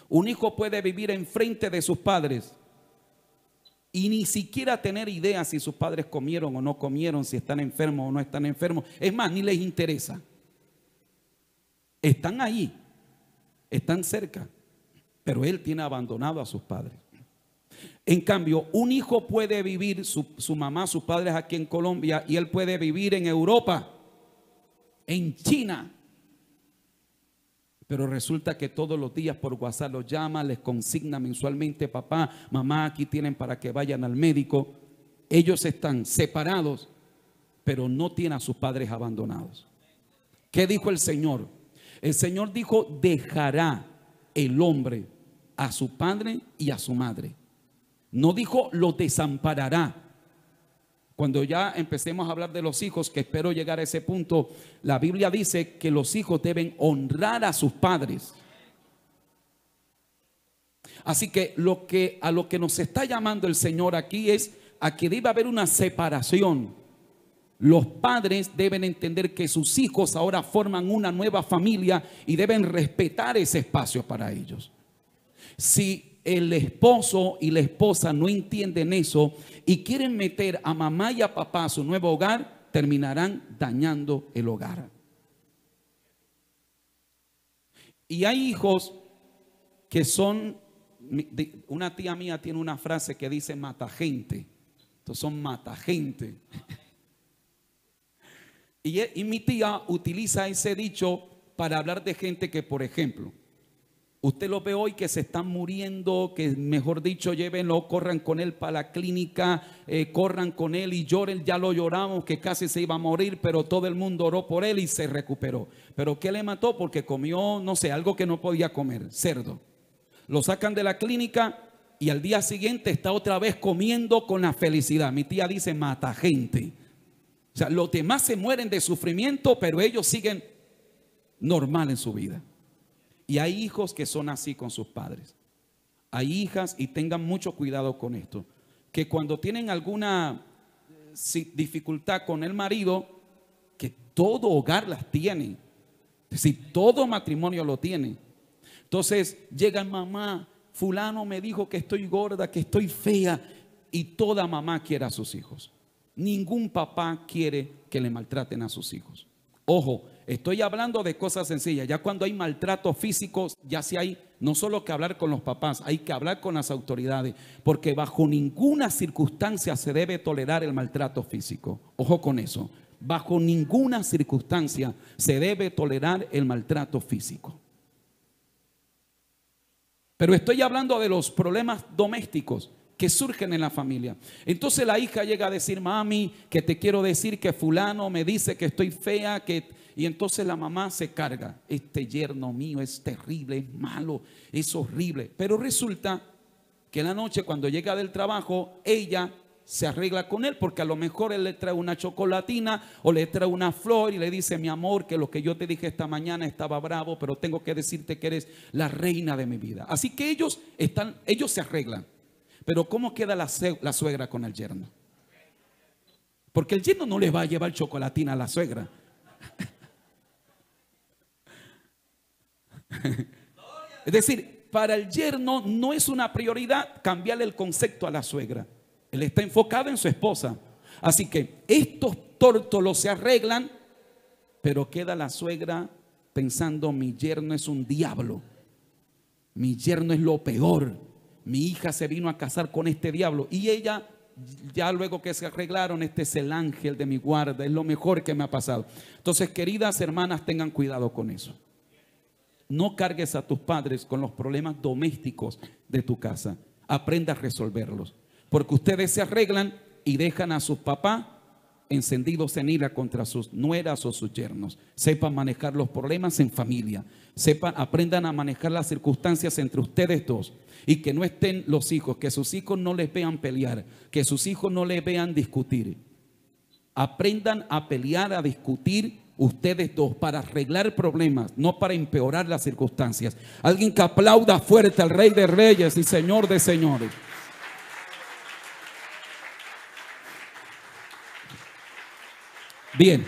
Un hijo puede vivir enfrente de sus padres y ni siquiera tener idea si sus padres comieron o no comieron, si están enfermos o no están enfermos. Es más, ni les interesa. Están ahí, están cerca, pero él tiene abandonado a sus padres. En cambio, un hijo puede vivir, su mamá, sus padres aquí en Colombia, y él puede vivir en Europa, en China. Pero resulta que todos los días por WhatsApp los llama, les consigna mensualmente: papá, mamá, aquí tienen para que vayan al médico. Ellos están separados, pero no tienen a sus padres abandonados. ¿Qué dijo el Señor? El Señor dijo: dejará el hombre a su padre y a su madre. No dijo lo desamparará. Cuando ya empecemos a hablar de los hijos, que espero llegar a ese punto, la Biblia dice que los hijos deben honrar a sus padres. Así que a lo que nos está llamando el Señor aquí es a que debe haber una separación. Los padres deben entender que sus hijos ahora forman una nueva familia y deben respetar ese espacio para ellos. Si el esposo y la esposa no entienden eso y quieren meter a mamá y a papá a su nuevo hogar, terminarán dañando el hogar. Y hay hijos que son, una tía mía tiene una frase que dice mata gente. Entonces son mata gente. Y mi tía utiliza ese dicho para hablar de gente que, por ejemplo, usted lo ve hoy que se están muriendo, que mejor dicho, llévenlo, corran con él para la clínica, corran con él y lloren. Ya lo lloramos, que casi se iba a morir, pero todo el mundo oró por él y se recuperó. ¿Pero qué le mató? Porque comió, no sé, algo que no podía comer, cerdo. Lo sacan de la clínica y al día siguiente está otra vez comiendo con la felicidad. Mi tía dice mata gente. O sea, los demás se mueren de sufrimiento, pero ellos siguen normal en su vida. Y hay hijos que son así con sus padres. Hay hijas, y tengan mucho cuidado con esto, que cuando tienen alguna dificultad con el marido, que todo hogar las tiene, es decir, todo matrimonio lo tiene. Entonces llegan: mamá, fulano me dijo que estoy gorda, que estoy fea, y toda mamá quiere a sus hijos. Ningún papá quiere que le maltraten a sus hijos. Ojo, estoy hablando de cosas sencillas. Ya cuando hay maltratos físicos, ya sí hay no solo que hablar con los papás, hay que hablar con las autoridades, porque bajo ninguna circunstancia se debe tolerar el maltrato físico. Ojo con eso. Bajo ninguna circunstancia se debe tolerar el maltrato físico. Pero estoy hablando de los problemas domésticos que surgen en la familia. Entonces la hija llega a decir: mami, que te quiero decir que fulano me dice que estoy fea, y entonces la mamá se carga: este yerno mío es terrible, es malo, es horrible. Pero resulta que en la noche cuando llega del trabajo, ella se arregla con él, porque a lo mejor él le trae una chocolatina o le trae una flor y le dice: mi amor, que lo que yo te dije esta mañana estaba bravo, pero tengo que decirte que eres la reina de mi vida. Así que ellos se arreglan. Pero ¿cómo queda la suegra con el yerno? Porque el yerno no le va a llevar chocolatina a la suegra. Es decir, para el yerno no es una prioridad cambiarle el concepto a la suegra. Él está enfocado en su esposa. Así que estos tórtolos se arreglan, pero queda la suegra pensando: mi yerno es un diablo, mi yerno es lo peor, mi hija se vino a casar con este diablo. Y ella, ya luego que se arreglaron: este es el ángel de mi guarda, es lo mejor que me ha pasado. Entonces, queridas hermanas, tengan cuidado con eso. No cargues a tus padres con los problemas domésticos de tu casa. Aprenda a resolverlos. Porque ustedes se arreglan y dejan a sus papás encendidos en ira contra sus nueras o sus yernos. Sepan manejar los problemas en familia. Aprendan a manejar las circunstancias entre ustedes dos. Y que no estén los hijos, que sus hijos no les vean pelear, que sus hijos no les vean discutir. Aprendan a pelear, a discutir ustedes dos, para arreglar problemas, no para empeorar las circunstancias. Alguien que aplauda fuerte al Rey de Reyes y Señor de Señores. Bien,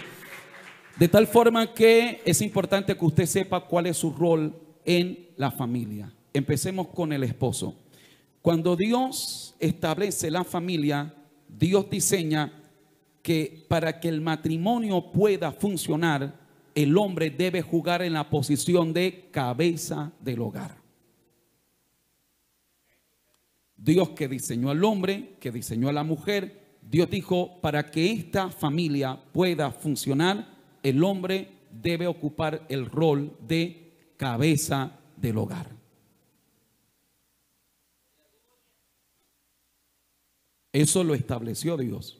de tal forma que es importante que usted sepa cuál es su rol en la familia. Empecemos con el esposo. Cuando Dios establece la familia, Dios diseña que para que el matrimonio pueda funcionar, el hombre debe jugar en la posición de cabeza del hogar. Dios, que diseñó al hombre, que diseñó a la mujer, Dios dijo: para que esta familia pueda funcionar, el hombre debe ocupar el rol de cabeza del hogar. Eso lo estableció Dios.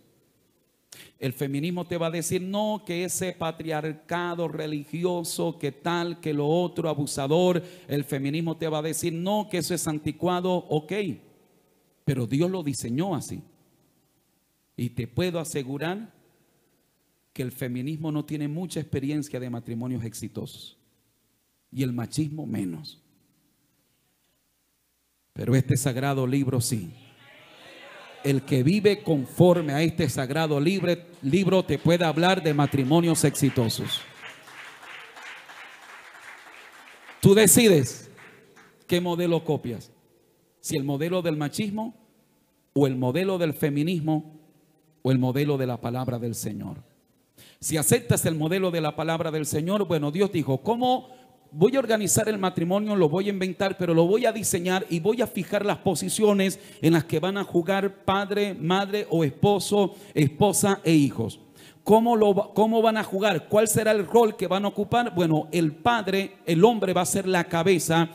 El feminismo te va a decir: no, que ese patriarcado religioso, que tal, que lo otro, abusador. El feminismo te va a decir: no, que eso es anticuado. Ok, pero Dios lo diseñó así. Y te puedo asegurar que el feminismo no tiene mucha experiencia de matrimonios exitosos, y el machismo menos. Pero este sagrado libro sí. El que vive conforme a este sagrado libro te puede hablar de matrimonios exitosos. Tú decides qué modelo copias. Si el modelo del machismo, o el modelo del feminismo, o el modelo de la palabra del Señor. Si aceptas el modelo de la palabra del Señor, bueno, Dios dijo: ¿cómo voy a organizar el matrimonio? Lo voy a inventar, pero lo voy a diseñar y voy a fijar las posiciones en las que van a jugar padre, madre o esposo, esposa e hijos. ¿Cómo van a jugar? ¿Cuál será el rol que van a ocupar? Bueno, el padre, el hombre, va a ser la cabeza,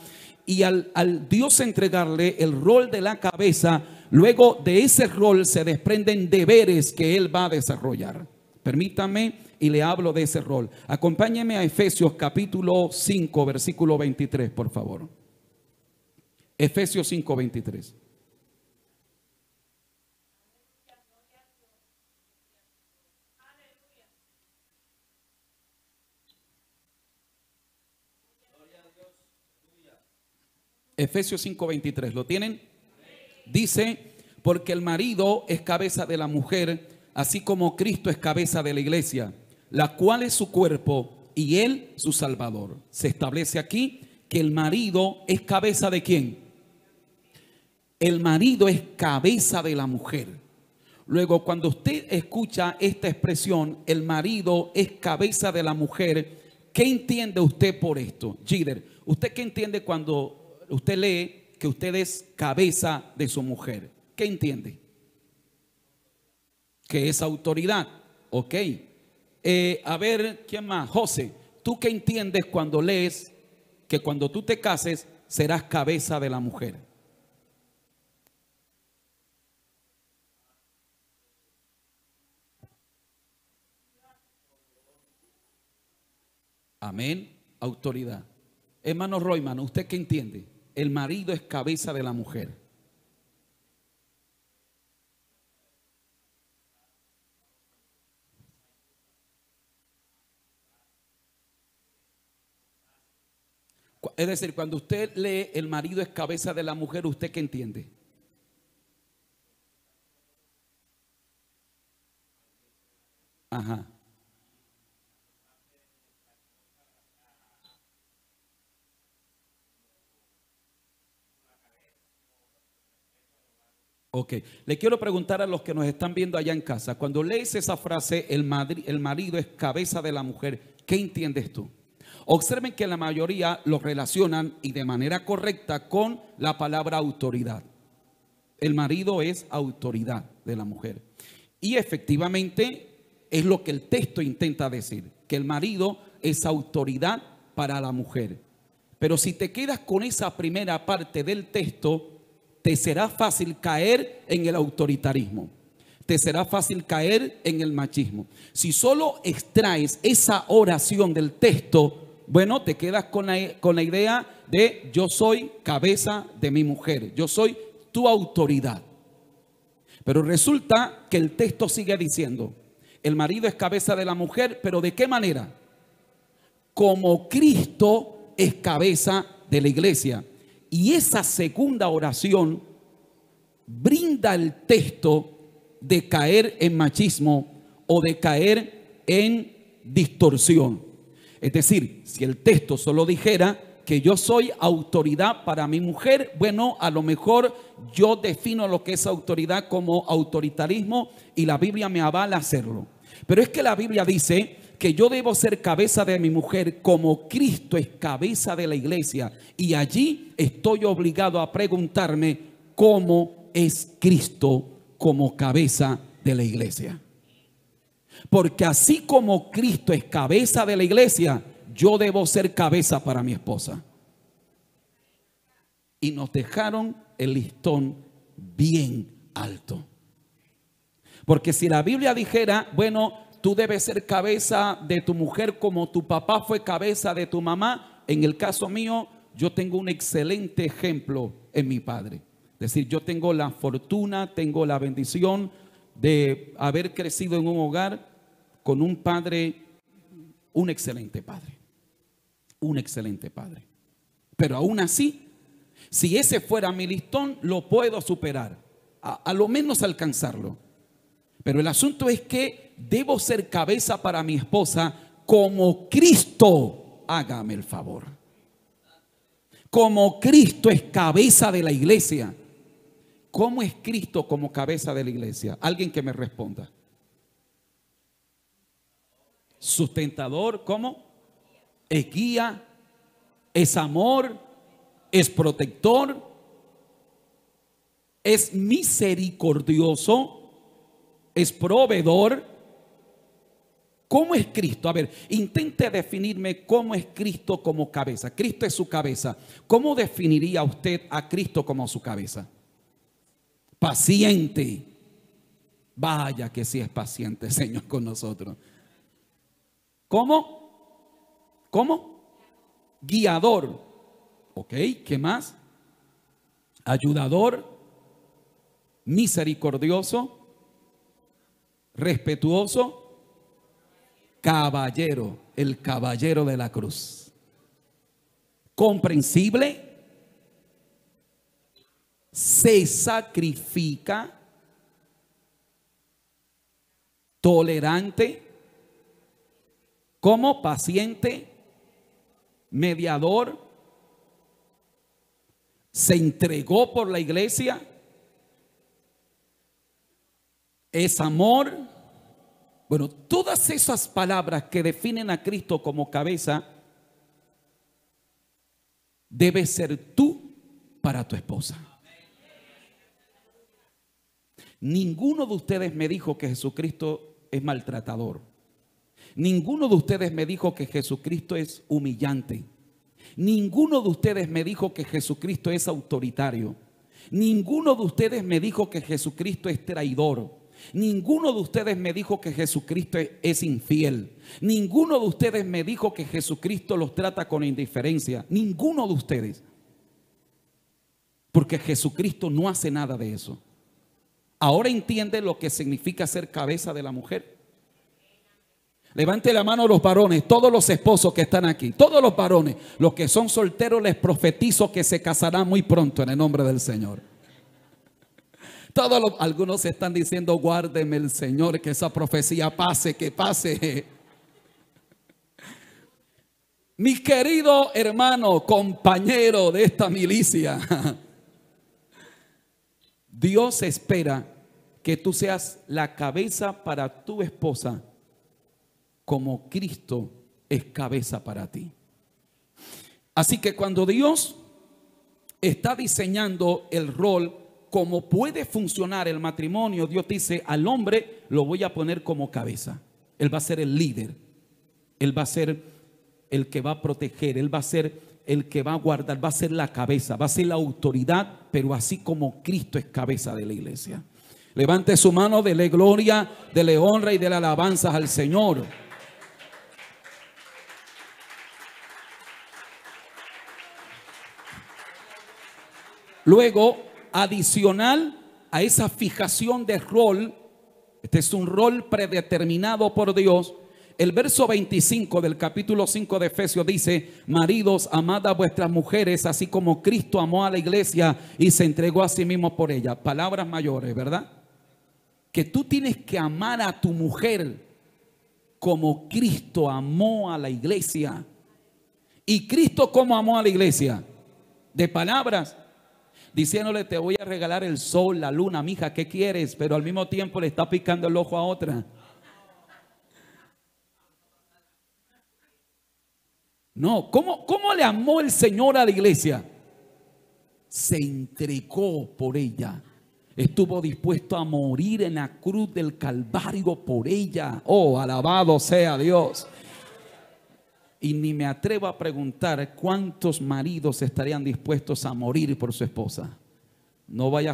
y al Dios entregarle el rol de la cabeza, luego de ese rol se desprenden deberes que él va a desarrollar. Permítame y le hablo de ese rol. Acompáñeme a Efesios capítulo 5, versículo 23, por favor. Efesios 5, 23. Efesios 5, 23. ¿Lo tienen? Dice: porque el marido es cabeza de la mujer, así como Cristo es cabeza de la iglesia, la cual es su cuerpo, y él su salvador. Se establece aquí que el marido es cabeza ¿de quién? El marido es cabeza de la mujer. Luego, cuando usted escucha esta expresión, el marido es cabeza de la mujer, ¿qué entiende usted por esto? Gider, ¿usted qué entiende cuando usted lee que usted es cabeza de su mujer? ¿Qué entiende? Que es autoridad. Ok. A ver, ¿quién más? José, ¿tú qué entiendes cuando lees que cuando tú te cases serás cabeza de la mujer? Amén. Autoridad. Hermano Royman, ¿usted qué entiende? El marido es cabeza de la mujer. Es decir, cuando usted lee el marido es cabeza de la mujer, ¿usted qué entiende? Ajá. Ok, le quiero preguntar a los que nos están viendo allá en casa, cuando lees esa frase, el marido es cabeza de la mujer, ¿qué entiendes tú? Observen que la mayoría lo relacionan y de manera correcta con la palabra autoridad. El marido es autoridad de la mujer. Y efectivamente es lo que el texto intenta decir, que el marido es autoridad para la mujer. Pero si te quedas con esa primera parte del texto, te será fácil caer en el autoritarismo. Te será fácil caer en el machismo. Si solo extraes esa oración del texto, bueno, te quedas con la idea de yo soy cabeza de mi mujer, yo soy tu autoridad. Pero resulta que el texto sigue diciendo, el marido es cabeza de la mujer, pero ¿de qué manera? Como Cristo es cabeza de la iglesia. Y esa segunda oración brinda el texto de caer en machismo o de caer en distorsión. Es decir, si el texto solo dijera que yo soy autoridad para mi mujer, bueno, a lo mejor yo defino lo que es autoridad como autoritarismo y la Biblia me avala a hacerlo. Pero es que la Biblia dice que yo debo ser cabeza de mi mujer como Cristo es cabeza de la iglesia. Y allí estoy obligado a preguntarme cómo es Cristo como cabeza de la iglesia. Porque así como Cristo es cabeza de la iglesia, yo debo ser cabeza para mi esposa. Y nos dejaron el listón bien alto. Porque si la Biblia dijera, bueno, tú debes ser cabeza de tu mujer como tu papá fue cabeza de tu mamá, en el caso mío, yo tengo un excelente ejemplo en mi padre. Es decir, yo tengo la fortuna, tengo la bendición de haber crecido en un hogar con un padre, un excelente padre. Un excelente padre. Pero aún así, si ese fuera mi listón, lo puedo superar, a lo menos alcanzarlo. Pero el asunto es que debo ser cabeza para mi esposa como Cristo, hágame el favor. Como Cristo es cabeza de la iglesia. ¿Cómo es Cristo como cabeza de la iglesia? Alguien que me responda. Sustentador, ¿cómo? Es guía, es amor, es protector, es misericordioso, es proveedor. ¿Cómo es Cristo? A ver, intente definirme cómo es Cristo como cabeza. Cristo es su cabeza. ¿Cómo definiría usted a Cristo como su cabeza? Paciente. Vaya que sí es paciente, Señor, con nosotros. ¿Cómo? ¿Cómo? Guiador. Ok, ¿qué más? Ayudador, misericordioso, respetuoso, caballero, el caballero de la cruz. Comprensible, se sacrifica, tolerante, como paciente, mediador, se entregó por la iglesia, es amor. Bueno, todas esas palabras que definen a Cristo como cabeza, debes ser tú para tu esposa. Ninguno de ustedes me dijo que Jesucristo es maltratador. Ninguno de ustedes me dijo que Jesucristo es humillante. Ninguno de ustedes me dijo que Jesucristo es autoritario. Ninguno de ustedes me dijo que Jesucristo es traidor. Ninguno de ustedes me dijo que Jesucristo es infiel. Ninguno de ustedes me dijo que Jesucristo los trata con indiferencia. Ninguno de ustedes. Porque Jesucristo no hace nada de eso. Ahora entiende lo que significa ser cabeza de la mujer. Levante la mano los varones, todos los esposos que están aquí, todos los varones, los que son solteros, les profetizo que se casarán muy pronto en el nombre del Señor. Algunos están diciendo, guárdeme el Señor, que esa profecía pase, que pase. Mi querido hermano, compañero de esta milicia, Dios espera que tú seas la cabeza para tu esposa, como Cristo es cabeza para ti. Así que cuando Dios está diseñando el rol, cómo puede funcionar el matrimonio, Dios dice, al hombre lo voy a poner como cabeza. Él va a ser el líder. Él va a ser el que va a proteger. Él va a ser el que va a guardar. Va a ser la cabeza. Va a ser la autoridad, pero así como Cristo es cabeza de la iglesia. Levante su mano, dele gloria, dele honra y dele alabanzas al Señor. Luego, adicional a esa fijación de rol, este es un rol predeterminado por Dios. El verso 25 del capítulo 5 de Efesios dice: maridos, amad a vuestras mujeres, así como Cristo amó a la iglesia y se entregó a sí mismo por ella. Palabras mayores, ¿verdad? Que tú tienes que amar a tu mujer como Cristo amó a la iglesia. ¿Y Cristo cómo amó a la iglesia? De palabras, diciéndole, te voy a regalar el sol, la luna, mija, ¿qué quieres? Pero al mismo tiempo le está picando el ojo a otra. No, ¿cómo le amó el Señor a la iglesia? Se entregó por ella. Estuvo dispuesto a morir en la cruz del Calvario por ella. Oh, alabado sea Dios. Y ni me atrevo a preguntar cuántos maridos estarían dispuestos a morir por su esposa. No vaya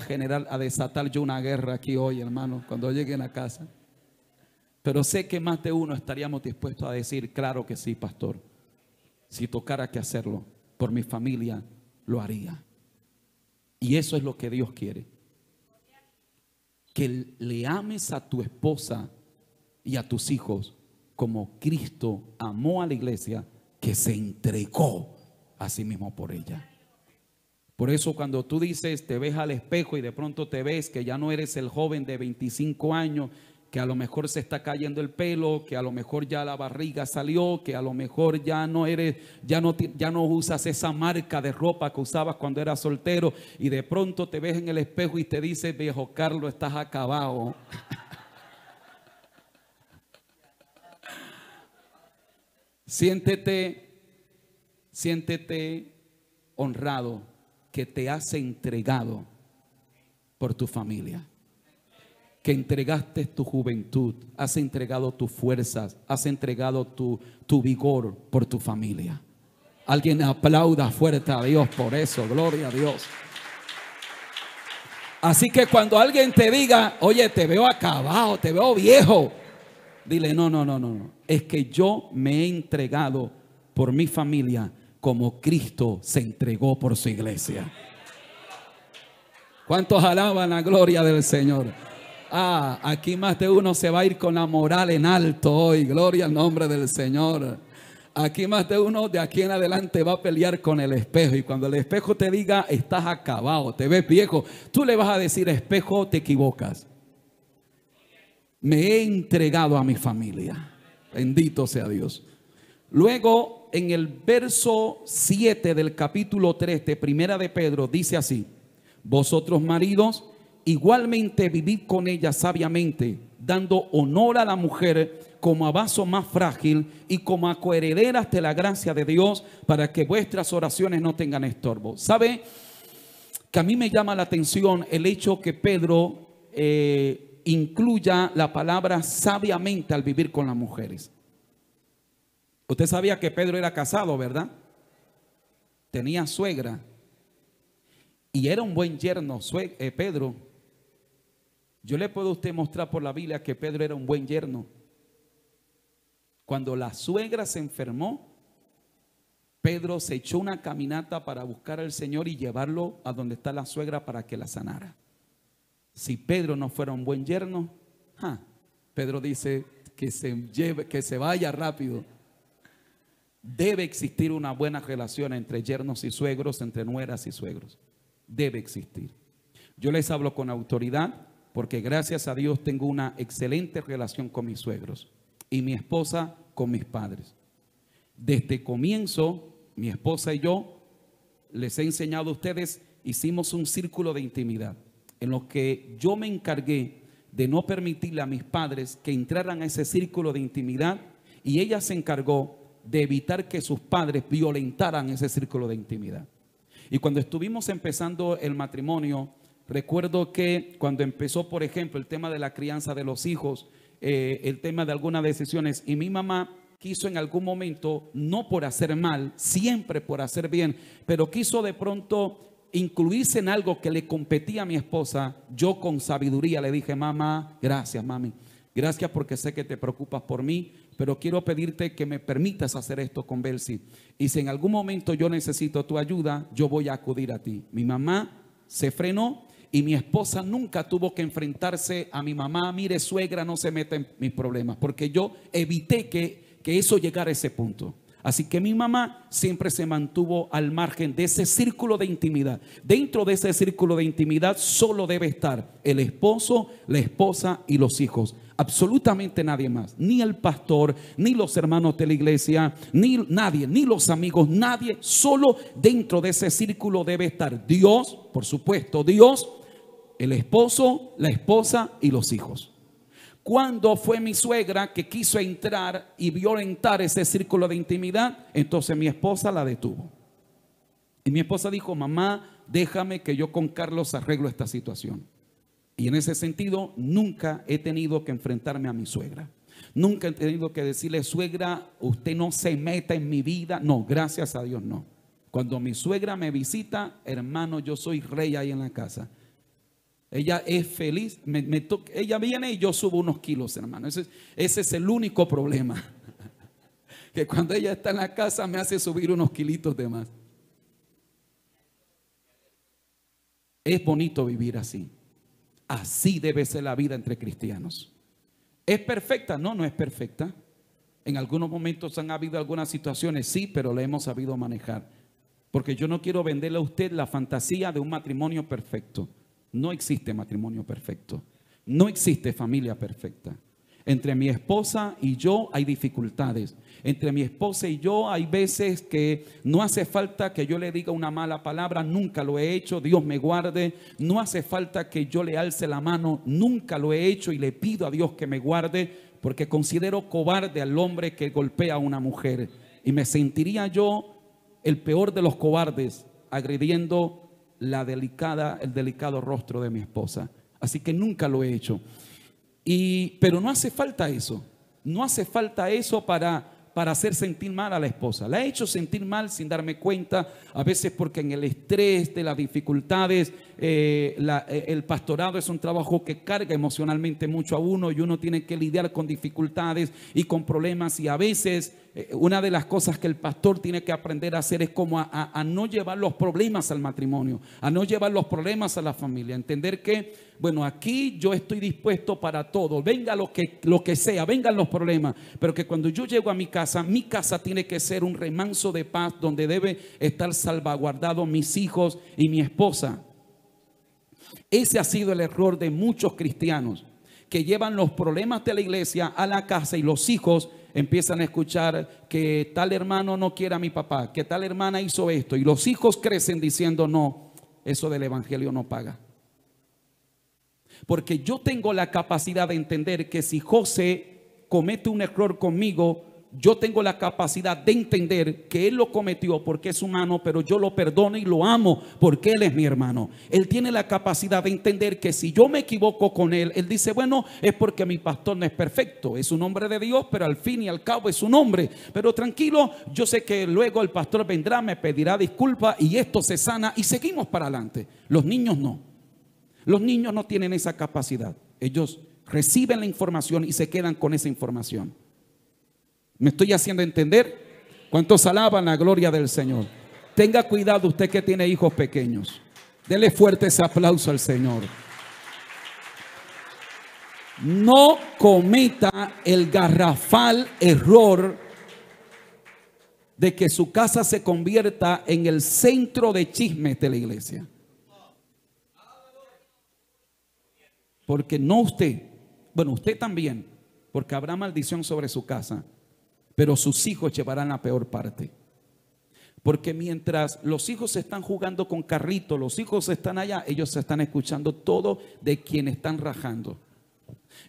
a desatar yo una guerra aquí hoy, hermano, cuando lleguen a casa. Pero sé que más de uno estaríamos dispuestos a decir, claro que sí, pastor. Si tocara que hacerlo por mi familia, lo haría. Y eso es lo que Dios quiere. Que le ames a tu esposa y a tus hijos como Cristo amó a la iglesia, que se entregó a sí mismo por ella. Por eso cuando tú dices, te ves al espejo y de pronto te ves que ya no eres el joven de 25 años, que a lo mejor se está cayendo el pelo, que a lo mejor ya la barriga salió, que a lo mejor ya no eres, ya no usas esa marca de ropa que usabas cuando eras soltero, y de pronto te ves en el espejo y te dices, viejo Carlos, estás acabado. Siéntete honrado que te has entregado por tu familia, que entregaste tu juventud, has entregado tus fuerzas, has entregado tu vigor por tu familia. Alguien aplauda fuerte a Dios por eso, gloria a Dios. Así que cuando alguien te diga, oye, te veo acabado, te veo viejo, dile, no. Es que yo me he entregado por mi familia como Cristo se entregó por su iglesia. ¿Cuántos alaban la gloria del Señor? Aquí más de uno se va a ir con la moral en alto hoy. Gloria al nombre del Señor. Aquí más de uno de aquí en adelante va a pelear con el espejo. Y cuando el espejo te diga, estás acabado, te ves viejo, tú le vas a decir, espejo, te equivocas. Me he entregado a mi familia. Bendito sea Dios. Luego, en el verso 7 del capítulo 3 de Primera de Pedro, dice así: vosotros maridos, igualmente vivid con ella sabiamente, dando honor a la mujer como a vaso más frágil y como a coherederas de la gracia de Dios, para que vuestras oraciones no tengan estorbo. ¿Sabe que a mí me llama la atención el hecho que Pedro incluya la palabra sabiamente al vivir con las mujeres? Usted sabía que Pedro era casado, ¿verdad? Tenía suegra y era un buen yerno, Pedro. Yo le puedo a usted mostrar por la Biblia que Pedro era un buen yerno. Cuando la suegra se enfermó, Pedro se echó una caminata para buscar al Señor y llevarlo a donde está la suegra para que la sanara. Si Pedro no fuera un buen yerno, Pedro dice, que se vaya rápido. Debe existir una buena relación entre yernos y suegros, entre nueras y suegros. Debe existir. Yo les hablo con autoridad porque gracias a Dios tengo una excelente relación con mis suegros y mi esposa con mis padres. Desde comienzo, mi esposa y yo les he enseñado a ustedes, hicimos un círculo de intimidad en lo que yo me encargué de no permitirle a mis padres que entraran a ese círculo de intimidad, y ella se encargó de evitar que sus padres violentaran ese círculo de intimidad. Y cuando estuvimos empezando el matrimonio, recuerdo que cuando empezó, por ejemplo, el tema de la crianza de los hijos, el tema de algunas decisiones, y mi mamá quiso en algún momento, no por hacer mal, siempre por hacer bien, pero quiso de pronto incluirse en algo que le competía a mi esposa. Yo con sabiduría le dije: mamá, gracias mami, gracias porque sé que te preocupas por mí, pero quiero pedirte que me permitas hacer esto con Belsi. Y si en algún momento yo necesito tu ayuda, yo voy a acudir a ti. Mi mamá se frenó y mi esposa nunca tuvo que enfrentarse a mi mamá: mire suegra, no se meta en mis problemas, porque yo evité que eso llegara a ese punto. Así que mi mamá siempre se mantuvo al margen de ese círculo de intimidad. Dentro de ese círculo de intimidad solo debe estar el esposo, la esposa y los hijos. Absolutamente nadie más. Ni el pastor, ni los hermanos de la iglesia, ni nadie, ni los amigos, nadie. Solo dentro de ese círculo debe estar Dios, por supuesto, Dios, el esposo, la esposa y los hijos. Cuando fue mi suegra que quiso entrar y violentar ese círculo de intimidad, entonces mi esposa la detuvo. Y mi esposa dijo: mamá, déjame que yo con Carlos arreglo esta situación. Y en ese sentido nunca he tenido que enfrentarme a mi suegra. Nunca he tenido que decirle: suegra, usted no se meta en mi vida. No, gracias a Dios no. Cuando mi suegra me visita, hermano, yo soy rey ahí en la casa. Ella es feliz, ella viene y yo subo unos kilos, hermano. Ese es el único problema. Que cuando ella está en la casa me hace subir unos kilitos de más. Es bonito vivir así. Así debe ser la vida entre cristianos. ¿Es perfecta? No, no es perfecta. En algunos momentos han habido algunas situaciones, sí, pero la hemos sabido manejar. Porque yo no quiero venderle a usted la fantasía de un matrimonio perfecto. No existe matrimonio perfecto. No existe familia perfecta. Entre mi esposa y yo hay dificultades. Entre mi esposa y yo hay veces que no hace falta que yo le diga una mala palabra. Nunca lo he hecho, Dios me guarde. No hace falta que yo le alce la mano. Nunca lo he hecho y le pido a Dios que me guarde, porque considero cobarde al hombre que golpea a una mujer. Y me sentiría yo el peor de los cobardes agrediendo el delicado rostro de mi esposa. Así que nunca lo he hecho. Pero no hace falta eso. No hace falta eso para hacer sentir mal a la esposa. La he hecho sentir mal sin darme cuenta, a veces porque en el estrés de las dificultades, el pastorado es un trabajo que carga emocionalmente mucho a uno, y uno tiene que lidiar con dificultades y con problemas, y a veces una de las cosas que el pastor tiene que aprender a hacer es como a no llevar los problemas al matrimonio, a no llevar los problemas a la familia, entender que, bueno, aquí yo estoy dispuesto para todo, venga lo que sea, vengan los problemas, pero que cuando yo llego a mi casa tiene que ser un remanso de paz donde debe estar salvaguardado mis hijos y mi esposa. Ese ha sido el error de muchos cristianos, que llevan los problemas de la iglesia a la casa, y los hijos empiezan a escuchar que tal hermano no quiere a mi papá, que tal hermana hizo esto, y los hijos crecen diciendo: no, eso del evangelio no paga. Porque yo tengo la capacidad de entender que si José comete un error conmigo, yo tengo la capacidad de entender que él lo cometió porque es humano, pero yo lo perdono y lo amo porque él es mi hermano. Él tiene la capacidad de entender que si yo me equivoco con él, él dice: bueno, es porque mi pastor no es perfecto, es un hombre de Dios, pero al fin y al cabo es un hombre. Pero tranquilo, yo sé que luego el pastor vendrá, me pedirá disculpas y esto se sana y seguimos para adelante. Los niños no. Los niños no tienen esa capacidad. Ellos reciben la información y se quedan con esa información. ¿Me estoy haciendo entender? ¿Cuántos alaban la gloria del Señor? Tenga cuidado usted que tiene hijos pequeños. Dele fuerte ese aplauso al Señor. no cometa el garrafal error de que su casa se convierta en el centro de chismes de la iglesia. Porque no usted, bueno, usted también, porque habrá maldición sobre su casa, pero sus hijos llevarán la peor parte. Porque mientras los hijos están jugando con carritos, los hijos están allá, ellos están escuchando todo de quienes están rajando.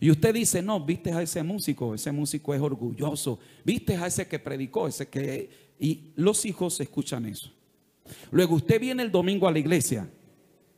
Y usted dice, no, viste a ese músico es orgulloso, viste a ese que predicó, y los hijos escuchan eso. Luego usted viene el domingo a la iglesia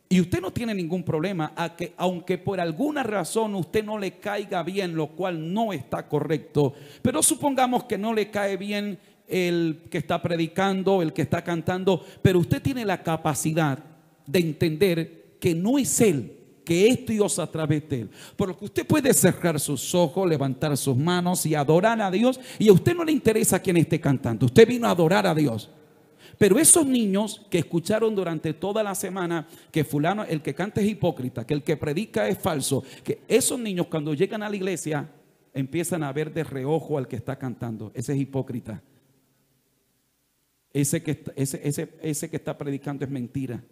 y usted no tiene ningún problema a que, aunque por alguna razón usted no le caiga bien, lo cual no está correcto, pero supongamos que no le cae bien el que está predicando, el que está cantando, pero usted tiene la capacidad de entender que no es él, que es Dios a través de él. Porque usted puede cerrar sus ojos, levantar sus manos y adorar a Dios, y a usted no le interesa quién esté cantando, usted vino a adorar a Dios. Pero esos niños que escucharon durante toda la semana que fulano, el que canta es hipócrita, que el que predica es falso, que esos niños cuando llegan a la iglesia empiezan a ver de reojo al que está cantando, ese es hipócrita. Ese que está predicando es mentira.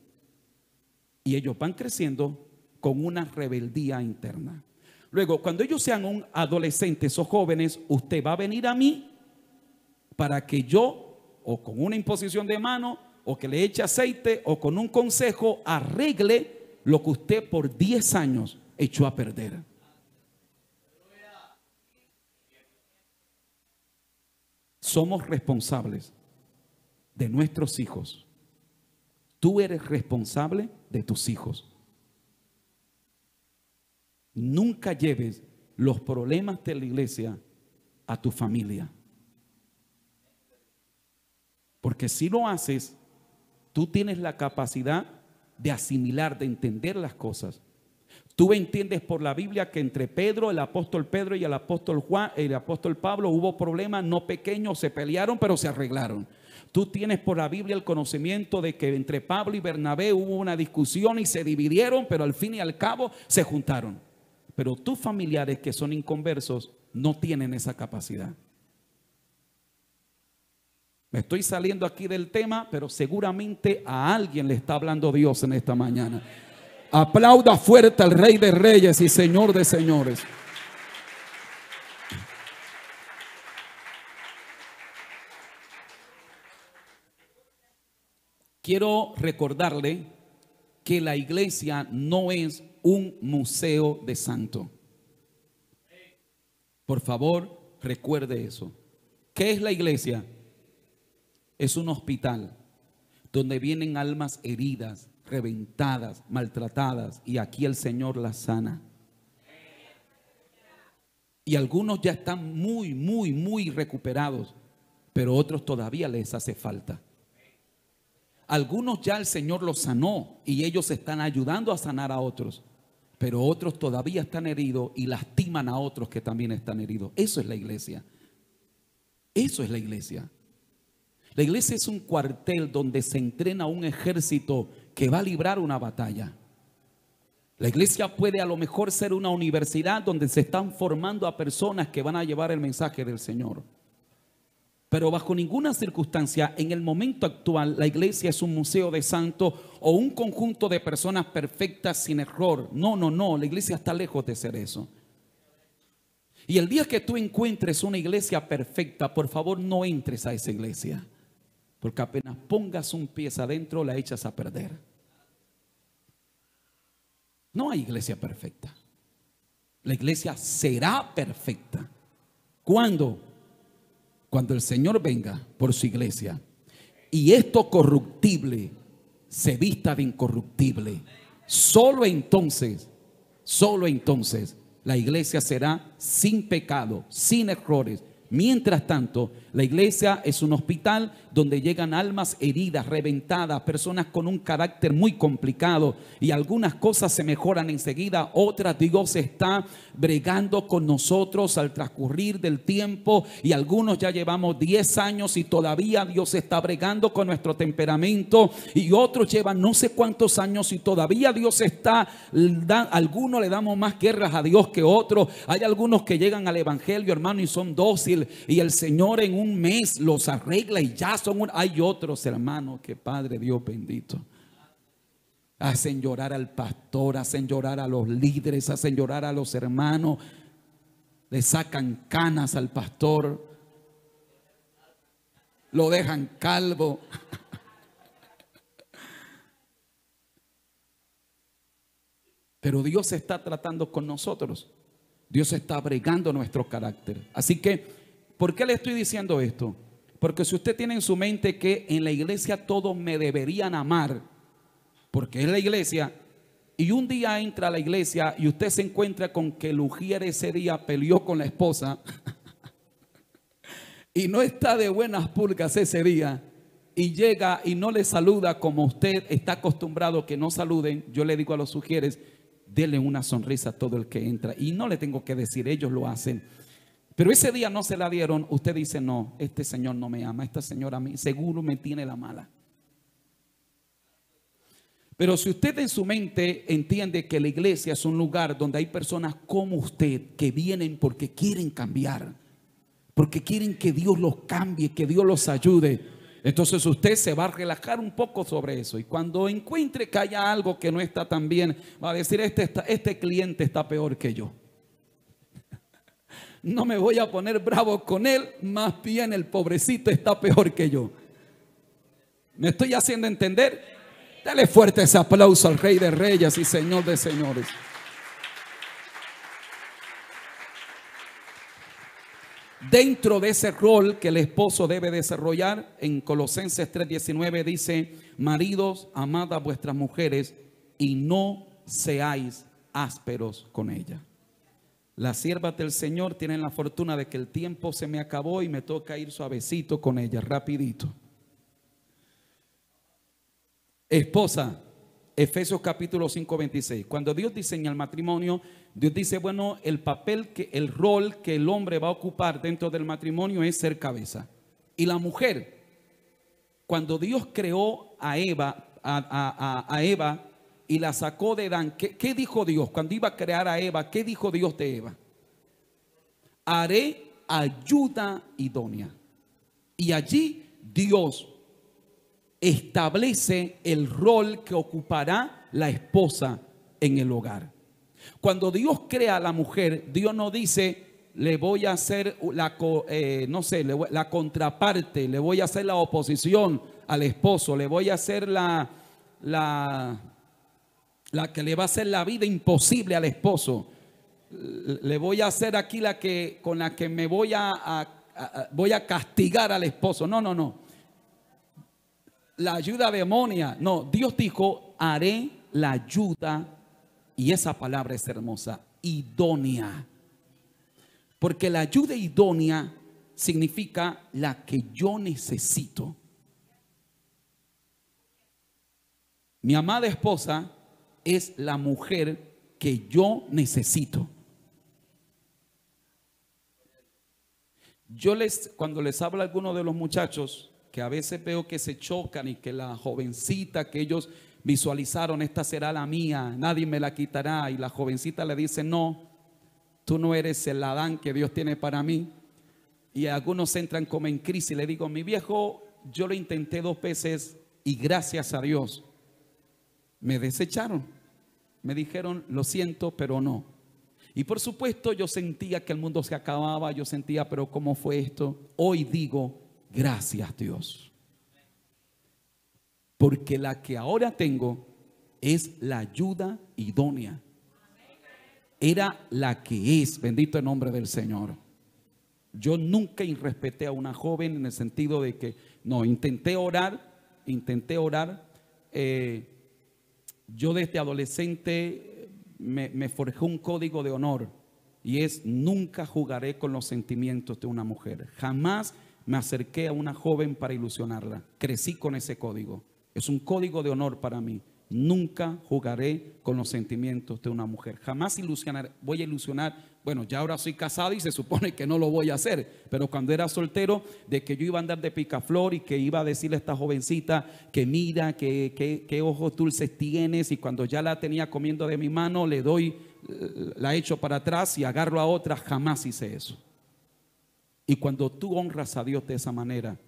Y ellos van creciendo con una rebeldía interna. Luego, cuando ellos sean un adolescentes o jóvenes, usted va a venir a mí para que yo, o con una imposición de mano, o que le eche aceite, o con un consejo, arregle lo que usted por 10 años echó a perder. Somos responsables de nuestros hijos. Tú eres responsable de tus hijos. Nunca lleves los problemas de la iglesia a tu familia. Porque si lo haces, tú tienes la capacidad de asimilar, de entender las cosas. Tú entiendes por la Biblia que entre Pedro, el apóstol Pedro y el apóstol Juan, el apóstol Pablo hubo problemas no pequeños, se pelearon pero se arreglaron. Tú tienes por la Biblia el conocimiento de que entre Pablo y Bernabé hubo una discusión y se dividieron, pero al fin y al cabo se juntaron. Pero tus familiares que son inconversos no tienen esa capacidad. Me estoy saliendo aquí del tema, pero seguramente a alguien le está hablando Dios en esta mañana. Aplauda fuerte al Rey de Reyes y Señor de Señores. Quiero recordarle que la iglesia no es un museo de santo. Por favor, recuerde eso. ¿Qué es la iglesia? Es un hospital donde vienen almas heridas, reventadas, maltratadas, y aquí el Señor las sana. Y algunos ya están muy recuperados, pero otros todavía les hace falta. Algunos ya el Señor los sanó y ellos están ayudando a sanar a otros, pero otros todavía están heridos y lastiman a otros que también están heridos. Eso es la iglesia. Eso es la iglesia. La iglesia es un cuartel donde se entrena un ejército que va a librar una batalla. La iglesia puede a lo mejor ser una universidad donde se están formando a personas que van a llevar el mensaje del Señor. Pero bajo ninguna circunstancia, en el momento actual, la iglesia es un museo de santos o un conjunto de personas perfectas sin error. No, la iglesia está lejos de ser eso. Y el día que tú encuentres una iglesia perfecta, por favor no entres a esa iglesia. Porque apenas pongas un pie adentro, la echas a perder. No hay iglesia perfecta. La iglesia será perfecta. ¿Cuándo? Cuando el Señor venga por su iglesia y esto corruptible se vista de incorruptible. Solo entonces la iglesia será sin pecado, sin errores, Mientras tanto, la iglesia es un hospital donde llegan almas heridas, reventadas, personas con un carácter muy complicado, y algunas cosas se mejoran enseguida, otras Dios está bregando con nosotros al transcurrir del tiempo, y algunos ya llevamos 10 años y todavía Dios está bregando con nuestro temperamento, y otros llevan no sé cuántos años y todavía Dios está, algunos le damos más guerras a Dios que otros. Hay algunos que llegan al evangelio, hermano, y son dóciles, y el Señor en un mes los arregla y ya son hay otros, hermanos, que Padre Dios bendito, hacen llorar al pastor, hacen llorar a los líderes, hacen llorar a los hermanos, le sacan canas al pastor, lo dejan calvo. Pero Dios está tratando con nosotros. Dios está bregando nuestro carácter. Así que, ¿por qué le estoy diciendo esto? Porque si usted tiene en su mente que en la iglesia todos me deberían amar, porque es la iglesia, y un día entra a la iglesia y usted se encuentra con que el ujier ese día peleó con la esposa y no está de buenas pulgas ese día, y llega y no le saluda como usted está acostumbrado que no saluden, yo le digo a los ujieres, denle una sonrisa a todo el que entra. Y no le tengo que decir, ellos lo hacen. Pero ese día no se la dieron. Usted dice, no, este señor no me ama, esta señora a mí seguro me tiene la mala. Pero si usted en su mente entiende que la iglesia es un lugar donde hay personas como usted que vienen porque quieren cambiar, porque quieren que Dios los cambie, que Dios los ayude, entonces usted se va a relajar un poco sobre eso. Y cuando encuentre que haya algo que no está tan bien, va a decir, este cliente está peor que yo. No me voy a poner bravo con él, más bien el pobrecito está peor que yo. ¿Me estoy haciendo entender? Dale fuerte ese aplauso al Rey de Reyes y Señor de Señores. Dentro de ese rol que el esposo debe desarrollar, en Colosenses 3:19 dice, maridos, amad a vuestras mujeres y no seáis ásperos con ellas. Las siervas del Señor tienen la fortuna de que el tiempo se me acabó y me toca ir suavecito con ellas, rapidito. Esposa, Efesios capítulo 5:26. Cuando Dios diseña el matrimonio, Dios dice, bueno, el rol que el hombre va a ocupar dentro del matrimonio es ser cabeza. Y la mujer, cuando Dios creó a Eva, a Eva y la sacó de Adán, ¿qué dijo Dios? Cuando iba a crear a Eva, ¿qué dijo Dios de Eva? Haré ayuda idónea. Y allí Dios establece el rol que ocupará la esposa en el hogar. Cuando Dios crea a la mujer, Dios no dice, le voy a hacer la contraparte, le voy a hacer la oposición al esposo, le voy a hacer la que le va a hacer la vida imposible al esposo, le voy a hacer aquí con la que me voy a castigar al esposo. No. La ayuda demonia. No, Dios dijo, haré la ayuda, y esa palabra es hermosa, idónea. Porque la ayuda idónea significa la que yo necesito. Mi amada esposa es la mujer que yo necesito. Cuando les hablo a algunos de los muchachos, que a veces veo que se chocan y que la jovencita que ellos visualizaron, esta será la mía, nadie me la quitará, y la jovencita le dice, no, tú no eres el Adán que Dios tiene para mí. Y algunos entran como en crisis. Le digo, mi viejo, yo lo intenté 2 veces y gracias a Dios me desecharon, me dijeron, lo siento, pero no. Y por supuesto yo sentía que el mundo se acababa, yo sentía, pero ¿cómo fue esto? Hoy digo, gracias Dios, porque la que ahora tengo es la ayuda idónea. Era la que es, bendito el nombre del Señor. Yo nunca irrespeté a una joven en el sentido de que, no, intenté orar. Yo desde adolescente me forjé un código de honor. y es: nunca jugaré con los sentimientos de una mujer. Jamás me acerqué a una joven para ilusionarla. Crecí con ese código. Es un código de honor para mí. Nunca jugaré con los sentimientos de una mujer. Jamás voy a ilusionar. Bueno, ya ahora soy casado y se supone que no lo voy a hacer. Pero cuando era soltero, de que yo iba a andar de picaflor y que iba a decirle a esta jovencita que mira, qué ojos dulces tienes. Y cuando ya la tenía comiendo de mi mano, le doy, la echo para atrás y agarro a otra. Jamás hice eso. Y cuando tú honras a Dios de esa manera,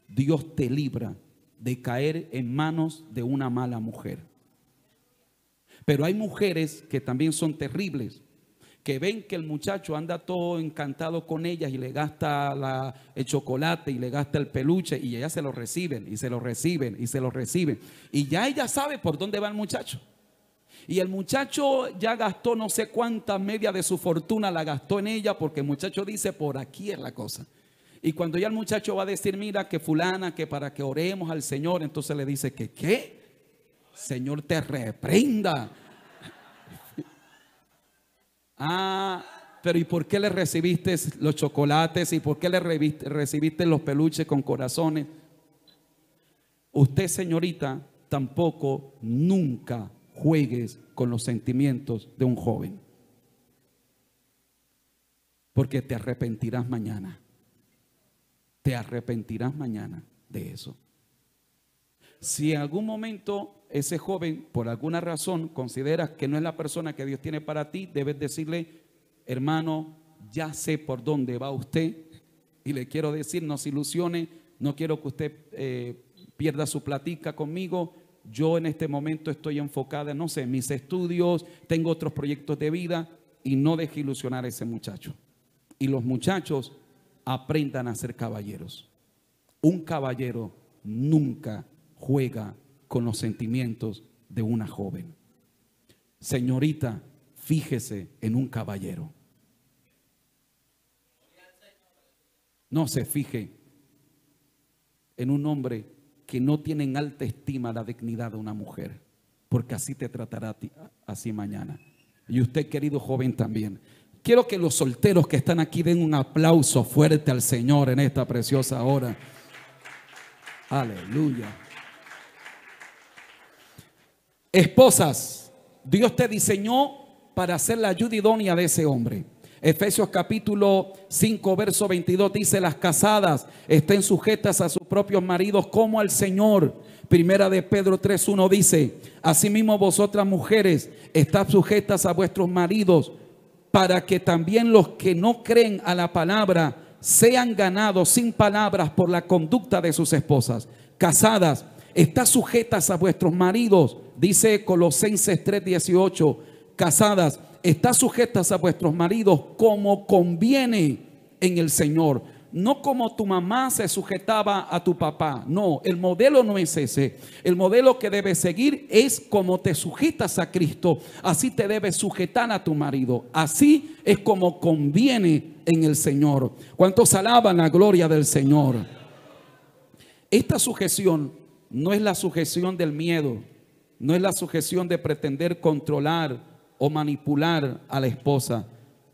Dios te libra de caer en manos de una mala mujer. Pero hay mujeres que también son terribles, que ven que el muchacho anda todo encantado con ellas y le gasta el chocolate y le gasta el peluche, y ellas se lo reciben y se lo reciben y se lo reciben, y ya ella sabe por dónde va el muchacho. Y el muchacho ya gastó no sé cuántas medias de su fortuna, la gastó en ella, porque el muchacho dice: por aquí es la cosa. Y cuando ya el muchacho va a decir: mira, que fulana, que para que oremos al Señor, entonces le dice que ¿qué? Señor te reprenda. Pero ¿y por qué le recibiste los chocolates? ¿Y por qué le recibiste los peluches con corazones? Usted, señorita, tampoco nunca juegues con los sentimientos de un joven, porque te arrepentirás mañana. Te arrepentirás mañana de eso. Si en algún momento ese joven, por alguna razón, consideras que no es la persona que Dios tiene para ti, debes decirle: hermano, ya sé por dónde va usted, y le quiero decir, no se ilusione, no quiero que usted pierda su platica conmigo. Yo en este momento estoy enfocada, no sé, en mis estudios, tengo otros proyectos de vida, y no deje ilusionar a ese muchacho. Y los muchachos aprendan a ser caballeros. Un caballero nunca juega con los sentimientos de una joven. Señorita, fíjese en un caballero. No se fije en un hombre que no tiene en alta estima la dignidad de una mujer, porque así te tratará a ti, así mañana. Y usted, querido joven, también. Quiero que los solteros que están aquí den un aplauso fuerte al Señor en esta preciosa hora. Aleluya. Esposas, Dios te diseñó para ser la ayuda idónea de ese hombre. Efesios capítulo 5 verso 22 dice: las casadas estén sujetas a sus propios maridos como al Señor. Primera de Pedro 3:1 dice: asimismo vosotras mujeres estad sujetas a vuestros maridos, para que también los que no creen a la palabra sean ganados sin palabras por la conducta de sus esposas. Casadas, estad sujetas a vuestros maridos, dice Colosenses 3:18. Casadas, estad sujetas a vuestros maridos como conviene en el Señor. No como tu mamá se sujetaba a tu papá. No, el modelo no es ese. El modelo que debes seguir es como te sujetas a Cristo. Así te debes sujetar a tu marido. Así es como conviene en el Señor. ¿Cuántos alaban la gloria del Señor? Esta sujeción no es la sujeción del miedo. No es la sujeción de pretender controlar o manipular a la esposa.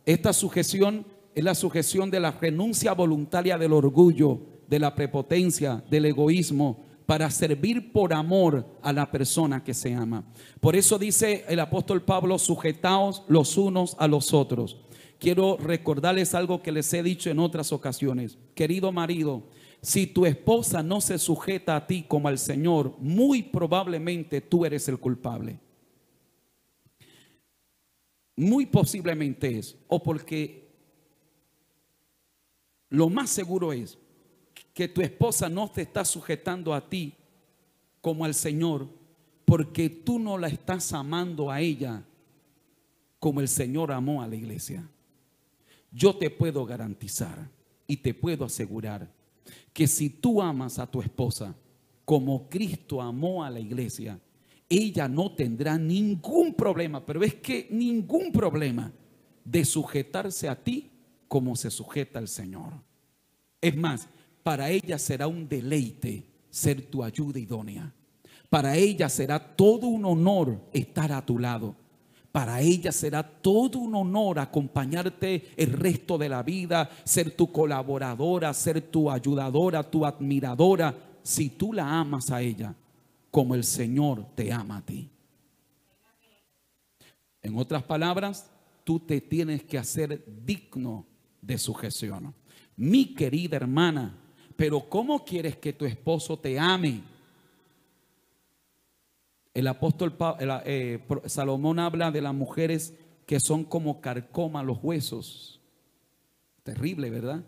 Esta sujeción es la sujeción de la renuncia voluntaria del orgullo, de la prepotencia, del egoísmo, para servir por amor a la persona que se ama. Por eso dice el apóstol Pablo: sujetaos los unos a los otros. Quiero recordarles algo que les he dicho en otras ocasiones. Querido marido, si tu esposa no se sujeta a ti como al Señor, muy probablemente tú eres el culpable. Muy posiblemente es, o porque lo más seguro es que tu esposa no te está sujetando a ti como al Señor, porque tú no la estás amando a ella como el Señor amó a la iglesia. Yo te puedo garantizar y te puedo asegurar que si tú amas a tu esposa como Cristo amó a la iglesia, ella no tendrá ningún problema, pero es que ningún problema, de sujetarse a ti como se sujeta al Señor. Es más, para ella será un deleite ser tu ayuda idónea. Para ella será todo un honor estar a tu lado. Para ella será todo un honor acompañarte el resto de la vida, ser tu colaboradora, ser tu ayudadora, tu admiradora, si tú la amas a ella como el Señor te ama a ti. En otras palabras, tú te tienes que hacer digno de sujeción. Mi querida hermana, pero ¿cómo quieres que tu esposo te ame? El apóstol Salomón habla de las mujeres que son como carcoma los huesos. Terrible, ¿verdad?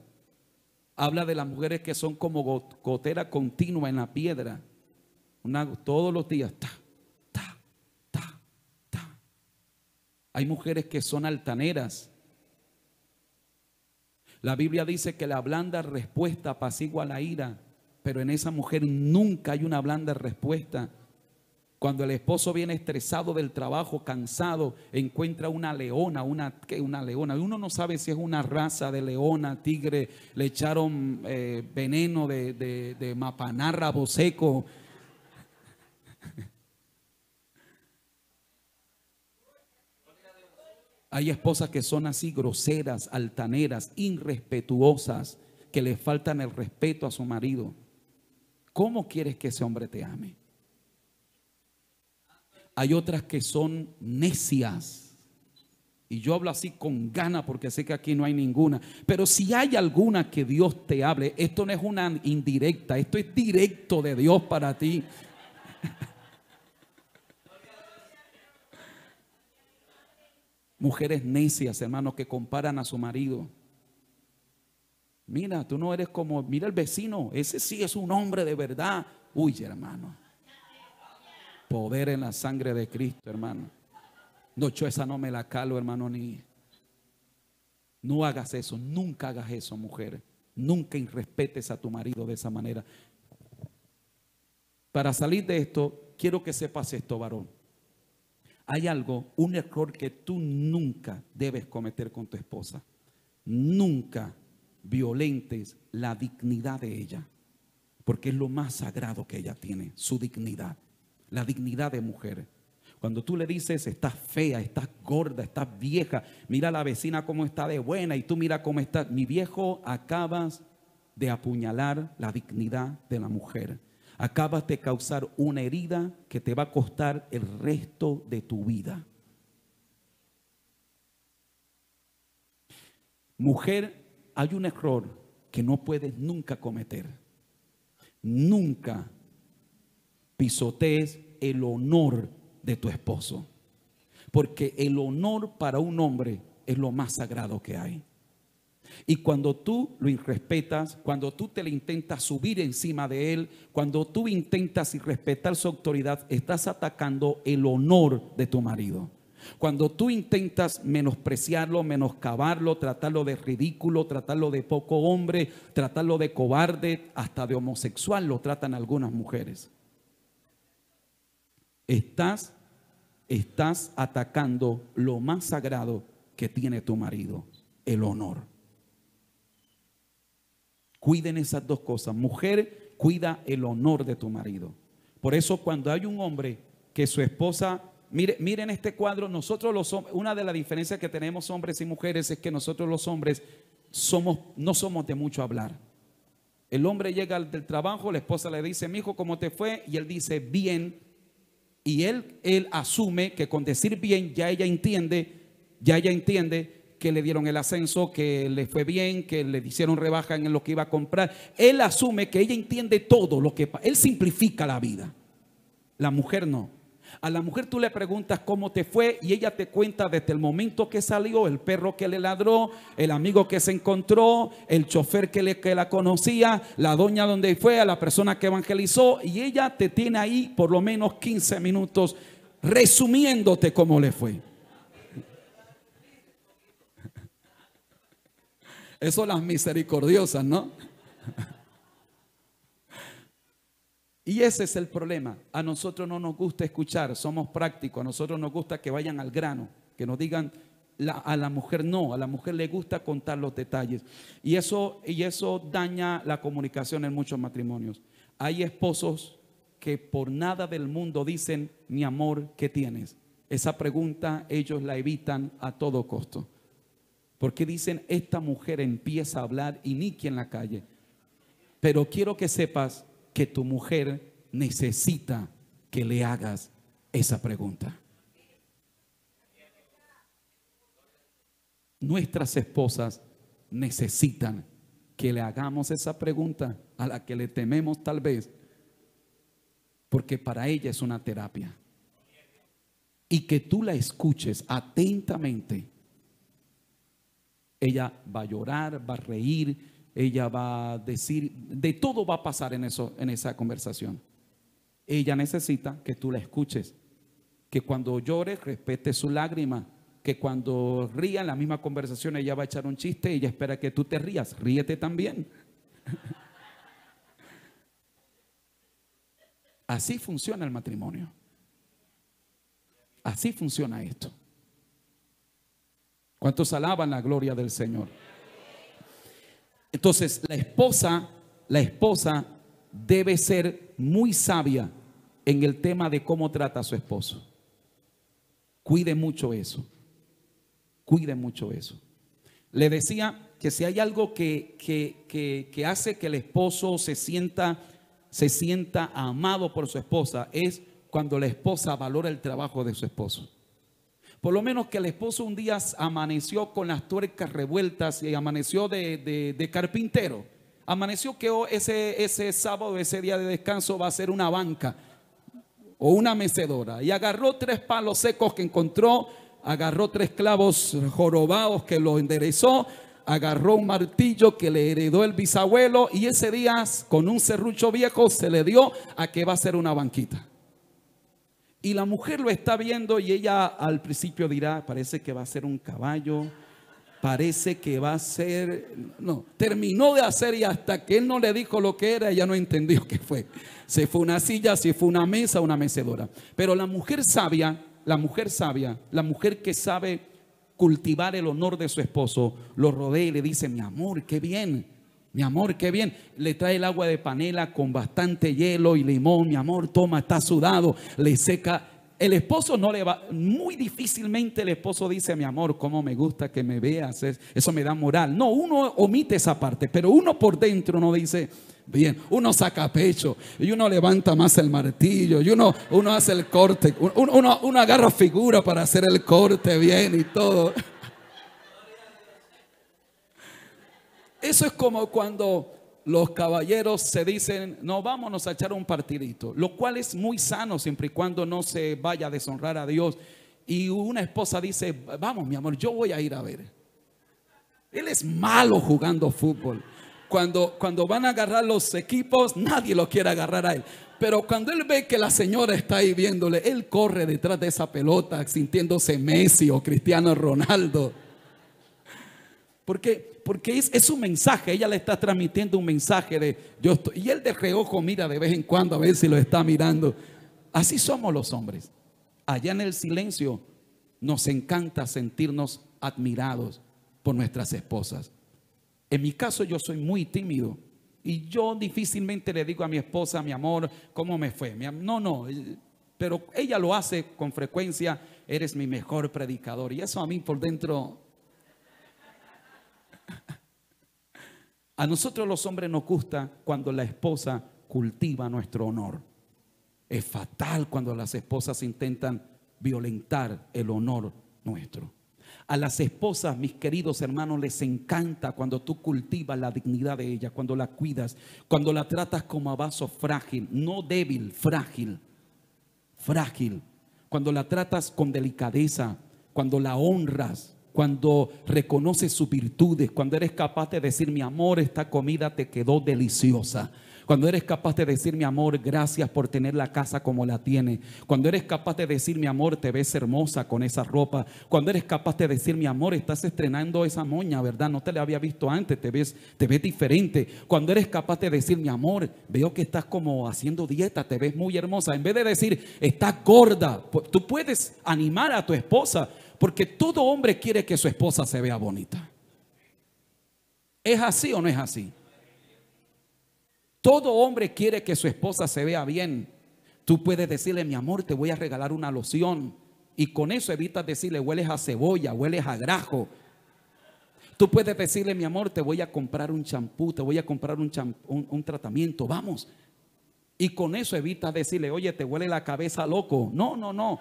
Habla de las mujeres que son como gotera continua en la piedra. Todos los días. Ta, ta, ta, ta. Hay mujeres que son altaneras. La Biblia dice que la blanda respuesta apacigua la ira, pero en esa mujer nunca hay una blanda respuesta. Cuando el esposo viene estresado del trabajo, cansado, encuentra una leona, una leona. Uno no sabe si es una raza de leona, tigre, le echaron veneno de mapaná, rabo seco. Hay esposas que son así groseras, altaneras, irrespetuosas, que le faltan el respeto a su marido. ¿Cómo quieres que ese hombre te ame? Hay otras que son necias. Y yo hablo así con gana porque sé que aquí no hay ninguna. Pero si hay alguna que Dios te hable, esto no es una indirecta, esto es directo de Dios para ti. Mujeres necias, hermanos, que comparan a su marido. Mira, tú no eres como, mira el vecino, ese sí es un hombre de verdad. Uy, hermano. Poder en la sangre de Cristo, hermano. No, yo esa no me la calo, hermano, ni. No hagas eso, nunca hagas eso, mujer. Nunca irrespetes a tu marido de esa manera. Para salir de esto, quiero que sepas esto, varón. Hay algo, un error que tú nunca debes cometer con tu esposa. Nunca violentes la dignidad de ella, porque es lo más sagrado que ella tiene, su dignidad, la dignidad de mujer. Cuando tú le dices, estás fea, estás gorda, estás vieja, mira a la vecina cómo está de buena y tú mira cómo está, mi viejo, acabas de apuñalar la dignidad de la mujer. Acabas de causar una herida que te va a costar el resto de tu vida. Mujer, hay un error que no puedes nunca cometer. Nunca pisotees el honor de tu esposo. Porque el honor para un hombre es lo más sagrado que hay. Y cuando tú lo irrespetas, cuando tú te le intentas subir encima de él, cuando tú intentas irrespetar su autoridad, estás atacando el honor de tu marido. Cuando tú intentas menospreciarlo, menoscabarlo, tratarlo de ridículo, tratarlo de poco hombre, tratarlo de cobarde, hasta de homosexual lo tratan algunas mujeres. Estás atacando lo más sagrado que tiene tu marido, el honor. Cuiden esas dos cosas. Mujer, cuida el honor de tu marido. Por eso cuando hay un hombre que su esposa, miren este cuadro, nosotros los hombres, una de las diferencias que tenemos hombres y mujeres es que nosotros los hombres no somos de mucho hablar. El hombre llega del trabajo, la esposa le dice, mijo, ¿cómo te fue? Y él dice, bien. Y él asume que con decir bien ya ella entiende que le dieron el ascenso, que le fue bien, que le hicieron rebaja en lo que iba a comprar. Él asume que ella entiende todo lo que pasa. Él simplifica la vida. La mujer no. A la mujer tú le preguntas cómo te fue y ella te cuenta desde el momento que salió, el perro que le ladró, el amigo que se encontró, el chofer que la conocía, la doña donde fue, a la persona que evangelizó, y ella te tiene ahí por lo menos 15 minutos resumiéndote cómo le fue. Eso son las misericordiosas, ¿no? Y ese es el problema. A nosotros no nos gusta escuchar, somos prácticos. A nosotros nos gusta que vayan al grano, que nos digan. A la mujer no, a la mujer le gusta contar los detalles. Y eso daña la comunicación en muchos matrimonios. Hay esposos que por nada del mundo dicen, mi amor, ¿qué tienes? Esa pregunta ellos la evitan a todo costo. Porque dicen, esta mujer empieza a hablar y ni quien en la calle. Pero quiero que sepas que tu mujer necesita que le hagas esa pregunta. Nuestras esposas necesitan que le hagamos esa pregunta a la que le tememos tal vez, porque para ella es una terapia. Y que tú la escuches atentamente. Ella va a llorar, va a reír, ella va a decir, de todo va a pasar en esa conversación. Ella necesita que tú la escuches, que cuando llore respete su lágrima, que cuando ría en la misma conversación ella va a echar un chiste y ella espera que tú te rías, ríete también. Así funciona el matrimonio. Así funciona esto. ¿Cuántos alaban la gloria del Señor? Entonces, la esposa debe ser muy sabia en el tema de cómo trata a su esposo. Cuide mucho eso. Cuide mucho eso. Le decía que si hay algo que hace que el esposo se sienta amado por su esposa, es cuando la esposa valora el trabajo de su esposo. Por lo menos que el esposo un día amaneció con las tuercas revueltas y amaneció de carpintero. Amaneció que ese sábado, ese día de descanso, va a ser una banca o una mecedora. Y agarró 3 palos secos que encontró, agarró 3 clavos jorobados que lo enderezó, agarró un martillo que le heredó el bisabuelo y ese día con un serrucho viejo se le dio a que va a ser una banquita. Y la mujer lo está viendo y ella al principio dirá, parece que va a ser un caballo, parece que va a ser... No, terminó de hacer y hasta que él no le dijo lo que era, ella no entendió qué fue. Si fue una silla, si fue una mesa, una mecedora. Pero la mujer sabia, la mujer que sabe cultivar el honor de su esposo, lo rodea y le dice, mi amor, qué bien. Mi amor, qué bien. Le trae el agua de panela con bastante hielo y limón. Mi amor, toma, está sudado. Le seca. El esposo no le va, muy difícilmente el esposo dice, mi amor, cómo me gusta que me veas. Eso me da moral. No, uno omite esa parte, pero uno por dentro no dice, bien. Uno saca pecho y uno levanta más el martillo y uno hace el corte. Uno agarra figura para hacer el corte bien y todo. Eso es como cuando los caballeros se dicen, no, vámonos a echar un partidito, lo cual es muy sano siempre y cuando no se vaya a deshonrar a Dios. Y una esposa dice, vamos mi amor, yo voy a ir a ver. Él es malo jugando fútbol. Cuando van a agarrar los equipos, nadie lo quiere agarrar a él. Pero cuando él ve que la señora está ahí viéndole, él corre detrás de esa pelota sintiéndose Messi o Cristiano Ronaldo. Porque es un mensaje, ella le está transmitiendo un mensaje de yo estoy, y él de reojo mira de vez en cuando a ver si lo está mirando. Así somos los hombres. Allá en el silencio nos encanta sentirnos admirados por nuestras esposas. En mi caso yo soy muy tímido y yo difícilmente le digo a mi esposa, mi amor, ¿cómo me fue? No, pero ella lo hace con frecuencia, eres mi mejor predicador, y eso a mí por dentro... A nosotros los hombres nos gusta cuando la esposa cultiva nuestro honor. Es fatal cuando las esposas intentan violentar el honor nuestro. A las esposas, mis queridos hermanos, les encanta cuando tú cultivas la dignidad de ella, cuando la cuidas, cuando la tratas como a vaso frágil, no débil, frágil. Cuando la tratas con delicadeza, cuando la honras, cuando reconoces sus virtudes, cuando eres capaz de decir, mi amor, esta comida te quedó deliciosa. Cuando eres capaz de decir, mi amor, gracias por tener la casa como la tiene. Cuando eres capaz de decir, mi amor, te ves hermosa con esa ropa. Cuando eres capaz de decir, mi amor, estás estrenando esa moña, ¿verdad? No te la había visto antes, te ves diferente. Cuando eres capaz de decir, mi amor, veo que estás como haciendo dieta, te ves muy hermosa. En vez de decir, estás gorda, tú puedes animar a tu esposa, porque todo hombre quiere que su esposa se vea bonita. ¿Es así o no es así? Todo hombre quiere que su esposa se vea bien. Tú puedes decirle, mi amor, te voy a regalar una loción. Y con eso evitas decirle, hueles a cebolla, hueles a grajo. Tú puedes decirle, mi amor, te voy a comprar un champú, te voy a comprar un tratamiento, vamos. Y con eso evitas decirle, oye, te huele la cabeza loco. No, no, no.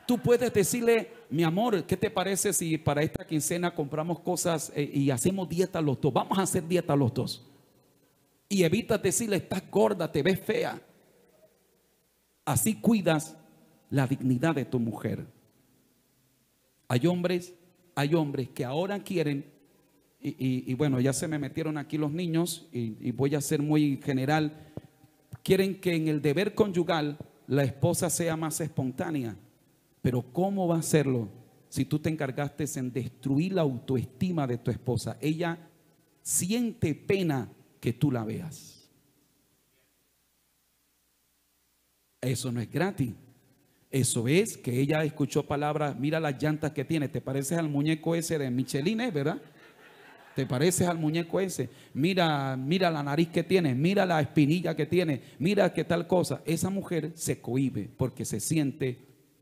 Tú puedes decirle, mi amor, ¿qué te parece si para esta quincena compramos cosas y hacemos dieta los dos? Vamos a hacer dieta los dos. Y evitas decirle, estás gorda, te ves fea. Así cuidas la dignidad de tu mujer. Hay hombres que ahora quieren, y bueno, ya se me metieron aquí los niños, y voy a ser muy general, quieren que en el deber conyugal la esposa sea más espontánea. Pero ¿cómo va a hacerlo si tú te encargaste en destruir la autoestima de tu esposa? Ella siente pena que tú la veas. Eso no es gratis. Eso es que ella escuchó palabras, mira las llantas que tiene, te pareces al muñeco ese de Michelin, ¿verdad? Te pareces al muñeco ese, mira la nariz que tiene, mira la espinilla que tiene, mira qué tal cosa. Esa mujer se cohíbe porque se siente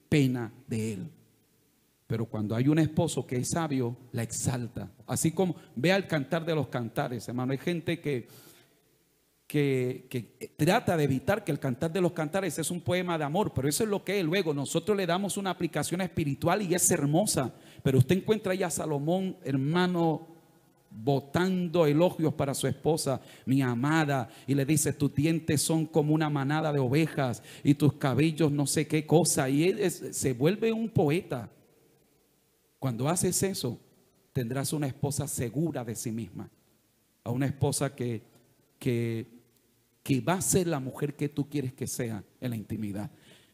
pena de él. Pero cuando hay un esposo que es sabio, la exalta. Así como vea el Cantar de los Cantares, hermano. Hay gente que trata de evitar que el Cantar de los Cantares es un poema de amor, pero eso es lo que es. Luego nosotros le damos una aplicación espiritual y es hermosa, pero usted encuentra ahí a Salomón, hermano, botando elogios para su esposa, mi amada, y le dice, tus dientes son como una manada de ovejas y tus cabellos no sé qué cosa, y él se vuelve un poeta. Cuando haces eso, tendrás una esposa segura de sí misma, a una esposa que va a ser la mujer que tú quieres que sea en la intimidad.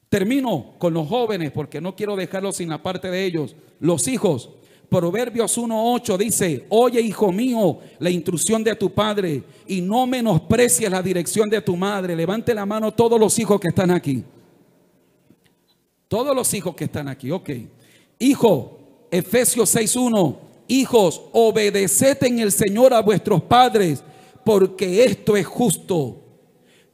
Termino con los jóvenes porque no quiero dejarlos sin la parte de ellos. Los hijos. Proverbios 1:8 dice, oye, hijo mío, la instrucción de tu padre y no menosprecies la dirección de tu madre. Levante la mano todos los hijos que están aquí. Todos los hijos que están aquí, ok. Hijo, Efesios 6:1, hijos, obedeced en el Señor a vuestros padres, porque esto es justo.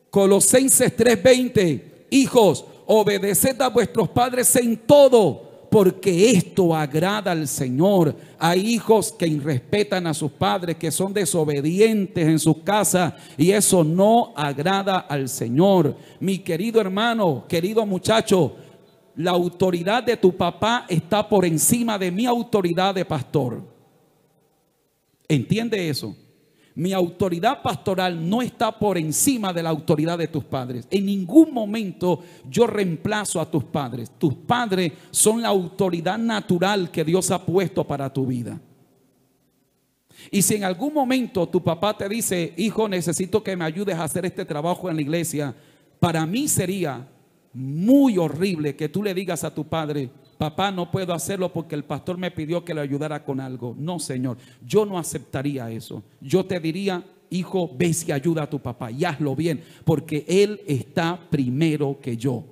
Colosenses 3:20, hijos, obedeced a vuestros padres en todo, porque esto agrada al Señor. Hay hijos que irrespetan a sus padres, que son desobedientes en sus casas, y eso no agrada al Señor. Mi querido hermano, querido muchacho, la autoridad de tu papá está por encima de mi autoridad de pastor. ¿Entiende eso? Mi autoridad pastoral no está por encima de la autoridad de tus padres. En ningún momento yo reemplazo a tus padres. Tus padres son la autoridad natural que Dios ha puesto para tu vida. Y si en algún momento tu papá te dice, hijo, necesito que me ayudes a hacer este trabajo en la iglesia, para mí sería muy horrible que tú le digas a tu padre, papá, no puedo hacerlo porque el pastor me pidió que le ayudara con algo. No, Señor, yo no aceptaría eso. Yo te diría, hijo, ve y ayuda a tu papá y hazlo bien, porque él está primero que yo.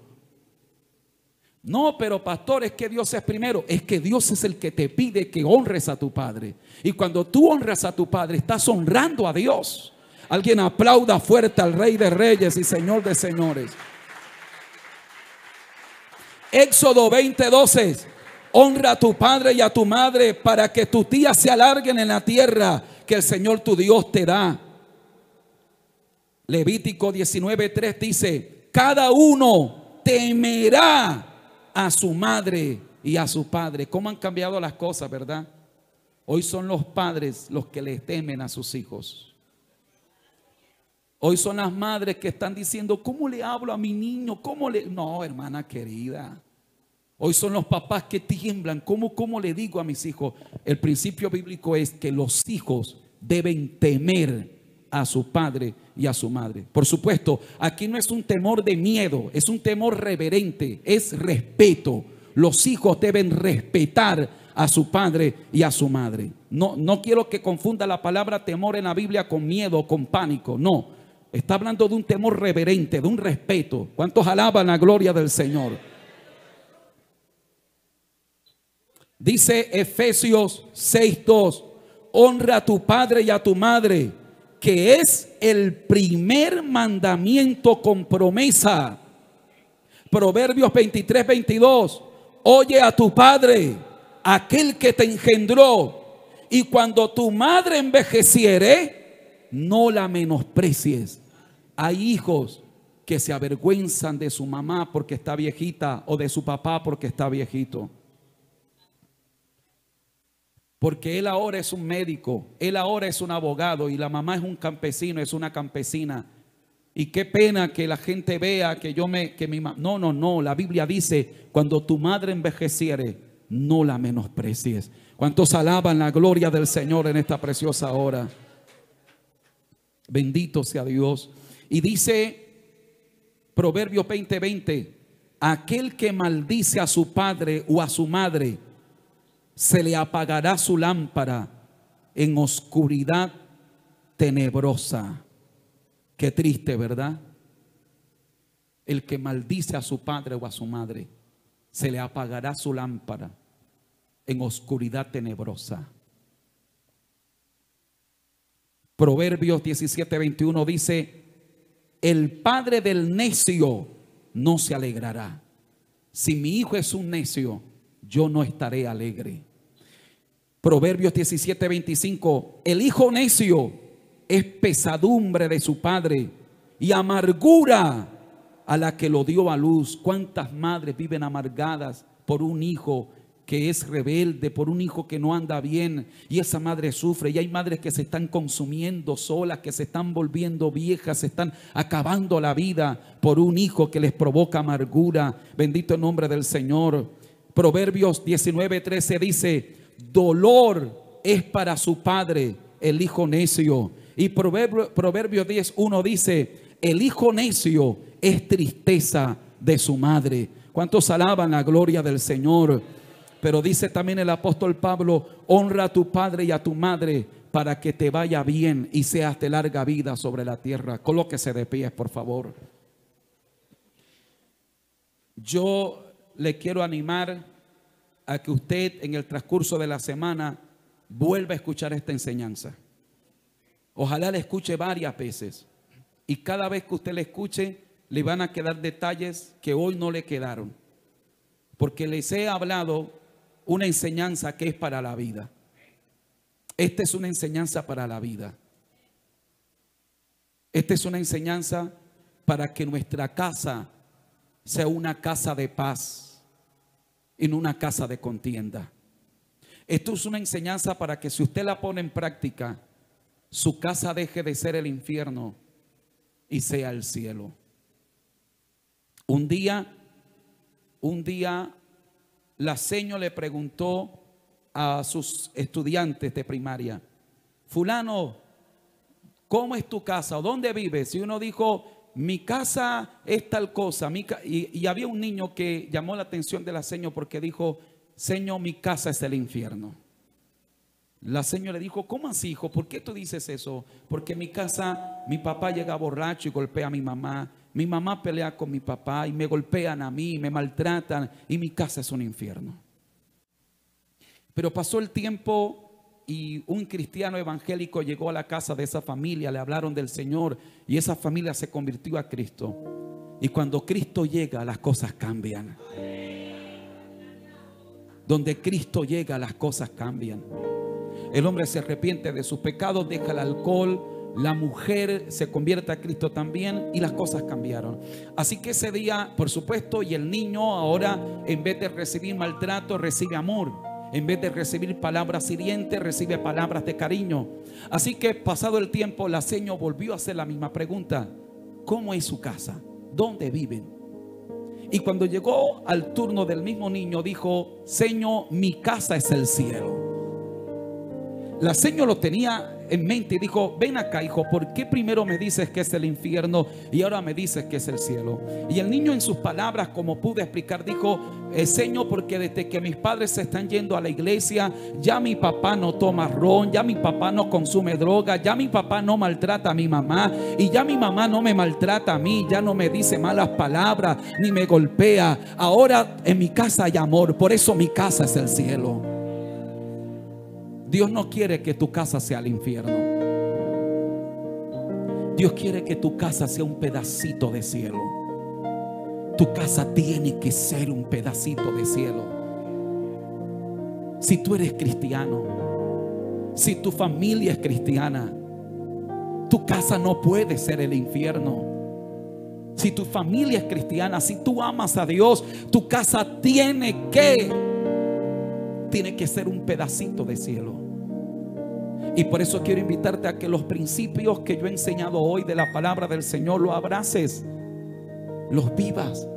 No, pero pastor, es que Dios es primero. Es que Dios es el que te pide que honres a tu padre. Y cuando tú honras a tu padre, estás honrando a Dios. Alguien aplauda fuerte al Rey de Reyes y Señor de Señores. Éxodo 20:12, honra a tu padre y a tu madre para que tus días se alarguen en la tierra que el Señor tu Dios te da. Levítico 19:3 dice, cada uno temerá a su madre y a su padre. ¿Cómo han cambiado las cosas, verdad? Hoy son los padres los que le temen a sus hijos. Hoy son las madres que están diciendo, ¿cómo le hablo a mi niño? No, hermana querida. Hoy son los papás que tiemblan. ¿Cómo le digo a mis hijos? El principio bíblico es que los hijos deben temer a su padre y a su madre. Por supuesto, aquí no es un temor de miedo, es un temor reverente, es respeto. Los hijos deben respetar a su padre y a su madre. No quiero que confunda la palabra temor en la Biblia con miedo o con pánico, no. Está hablando de un temor reverente, de un respeto. ¿Cuántos alaban la gloria del Señor? Dice Efesios 6:2, honra a tu padre y a tu madre, que es el primer mandamiento con promesa. Proverbios 23:22, oye a tu padre, aquel que te engendró, y cuando tu madre envejeciere, no la menosprecies. Hay hijos que se avergüenzan de su mamá porque está viejita, o de su papá porque está viejito. Porque él ahora es un médico, él ahora es un abogado, y la mamá es un campesino, es una campesina. Y qué pena que la gente vea que mi mamá. No, no, no. La Biblia dice: cuando tu madre envejeciere, no la menosprecies. ¿Cuántos alaban la gloria del Señor en esta preciosa hora? Bendito sea Dios. Y dice Proverbios 20:20: aquel que maldice a su padre o a su madre, se le apagará su lámpara en oscuridad tenebrosa. Qué triste, ¿verdad? El que maldice a su padre o a su madre, se le apagará su lámpara en oscuridad tenebrosa. Proverbios 17:21 dice: el padre del necio no se alegrará. Si mi hijo es un necio, yo no estaré alegre. Proverbios 17:25: el hijo necio es pesadumbre de su padre y amargura a la que lo dio a luz. ¿Cuántas madres viven amargadas por un hijo que es rebelde, por un hijo que no anda bien? Y esa madre sufre. Y hay madres que se están consumiendo solas, que se están volviendo viejas, se están acabando la vida por un hijo que les provoca amargura. Bendito el nombre del Señor. Proverbios 19:13 dice: dolor es para su padre el hijo necio. Y Proverbios 10:1 dice: el hijo necio es tristeza de su madre. ¿Cuántos alaban la gloria del Señor? Pero dice también el apóstol Pablo: honra a tu padre y a tu madre para que te vaya bien y seas de larga vida sobre la tierra. Colóquese de pie, por favor. Yo le quiero animar a que usted en el transcurso de la semana vuelva a escuchar esta enseñanza. Ojalá la escuche varias veces, y cada vez que usted la escuche le van a quedar detalles que hoy no le quedaron, porque les he hablado una enseñanza que es para la vida. Esta es una enseñanza para la vida. Esta es una enseñanza para que nuestra casa sea una casa de paz y no una casa de contienda. Esto es una enseñanza para que, si usted la pone en práctica, su casa deje de ser el infierno y sea el cielo. Un día la señora le preguntó a sus estudiantes de primaria: fulano, ¿cómo es tu casa? ¿O dónde vives? Y uno dijo: mi casa es tal cosa. Y había un niño que llamó la atención de la señora porque dijo: señor, mi casa es el infierno. La señora le dijo: ¿cómo así, hijo? ¿Por qué tú dices eso? Porque en mi casa mi papá llega borracho y golpea a mi mamá pelea con mi papá y me golpean a mí, me maltratan, y mi casa es un infierno. Pero pasó el tiempo y un cristiano evangélico llegó a la casa de esa familia, le hablaron del Señor y esa familia se convirtió a Cristo. Y cuando Cristo llega, las cosas cambian. Donde Cristo llega, las cosas cambian. El hombre se arrepiente de sus pecados, deja el alcohol, la mujer se convierte a Cristo también y las cosas cambiaron. Así que ese día, por supuesto, y el niño ahora, en vez de recibir maltrato, recibe amor. En vez de recibir palabras hirientes, recibe palabras de cariño. Así que, pasado el tiempo, la señora volvió a hacer la misma pregunta: ¿cómo es su casa? ¿Dónde viven? Y cuando llegó al turno del mismo niño, dijo: señor, mi casa es el cielo. La señora lo tenía en mente y dijo: ven acá, hijo, ¿por qué primero me dices que es el infierno y ahora me dices que es el cielo? Y el niño, en sus palabras, como pude explicar, dijo: Señor, porque desde que mis padres se están yendo a la iglesia, ya mi papá no toma ron, ya mi papá no consume droga, ya mi papá no maltrata a mi mamá, y ya mi mamá no me maltrata a mí, ya no me dice malas palabras ni me golpea. Ahora en mi casa hay amor, por eso mi casa es el cielo. Dios no quiere que tu casa sea el infierno. Dios quiere que tu casa sea un pedacito de cielo. Tu casa tiene que ser un pedacito de cielo. Si tú eres cristiano, si tu familia es cristiana, tu casa no puede ser el infierno. Si tu familia es cristiana, si tú amas a Dios, tu casa tiene que ser un pedacito de cielo. Y por eso quiero invitarte a que los principios que yo he enseñado hoy de la palabra del Señor los abraces, los vivas.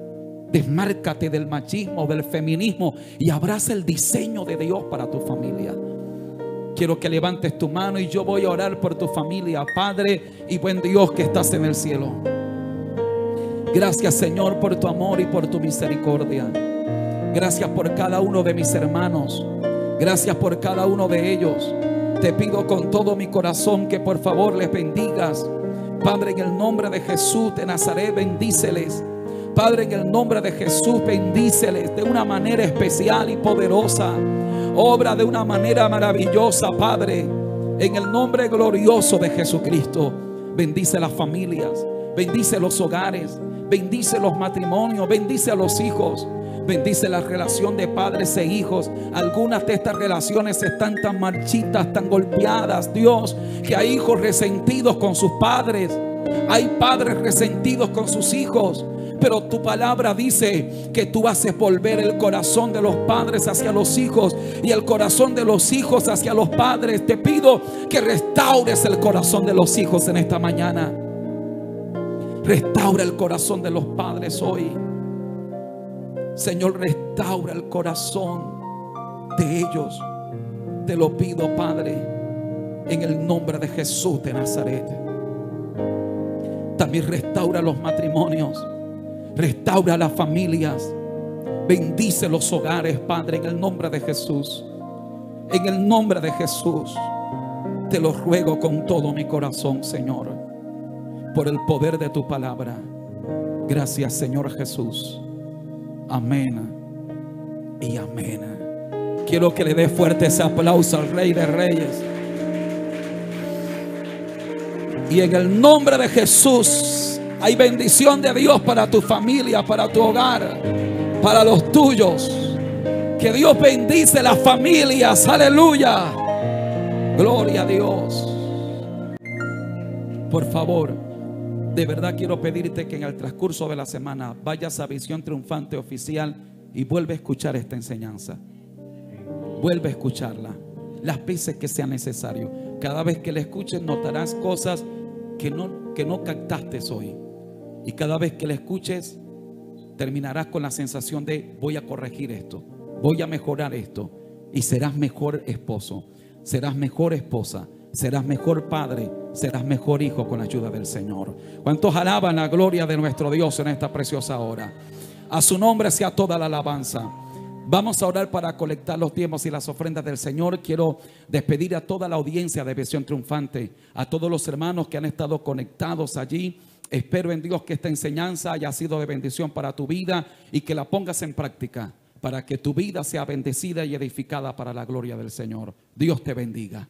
Desmárcate del machismo, del feminismo y abraza el diseño de Dios para tu familia. Quiero que levantes tu mano y yo voy a orar por tu familia. Padre y buen Dios que estás en el cielo, gracias, Señor, por tu amor y por tu misericordia. Gracias por cada uno de mis hermanos. Gracias por cada uno de ellos. Te pido con todo mi corazón que por favor les bendigas. Padre, en el nombre de Jesús de Nazaret, bendíceles. Padre, en el nombre de Jesús, bendíceles de una manera especial y poderosa. Obra de una manera maravillosa, Padre. En el nombre glorioso de Jesucristo, bendice las familias, bendice los hogares, bendice los matrimonios, bendice a los hijos, bendice la relación de padres e hijos. Algunas de estas relaciones están tan marchitas, tan golpeadas, Dios, que hay hijos resentidos con sus padres, hay padres resentidos con sus hijos. Pero tu palabra dice que tú haces volver el corazón de los padres hacia los hijos y el corazón de los hijos hacia los padres. Te pido que restaures el corazón de los hijos en esta mañana. Restaura el corazón de los padres hoy. Señor, restaura el corazón de ellos. Te lo pido, Padre, en el nombre de Jesús de Nazaret. También restaura los matrimonios. Restaura las familias. Bendice los hogares, Padre, en el nombre de Jesús. En el nombre de Jesús. Te lo ruego con todo mi corazón, Señor, por el poder de tu palabra. Gracias, Señor Jesús. Amén y amén. Quiero que le dé fuerte ese aplauso al Rey de Reyes. Y en el nombre de Jesús hay bendición de Dios para tu familia, para tu hogar, para los tuyos. Que Dios bendice las familias. Aleluya. Gloria a Dios. Por favor, de verdad quiero pedirte que en el transcurso de la semana vayas a Visión Triunfante Oficial y vuelve a escuchar esta enseñanza. Vuelve a escucharla las veces que sea necesario. Cada vez que la escuches notarás cosas que no captaste hoy. Y cada vez que la escuches terminarás con la sensación de voy a corregir esto, voy a mejorar esto. Y serás mejor esposo, serás mejor esposa, serás mejor padre, serás mejor hijo con la ayuda del Señor. ¿Cuántos alaban la gloria de nuestro Dios en esta preciosa hora? A su nombre sea toda la alabanza. Vamos a orar para colectar los diezmos y las ofrendas del Señor. Quiero despedir a toda la audiencia de Visión Triunfante, a todos los hermanos que han estado conectados allí. Espero en Dios que esta enseñanza haya sido de bendición para tu vida y que la pongas en práctica para que tu vida sea bendecida y edificada para la gloria del Señor. Dios te bendiga.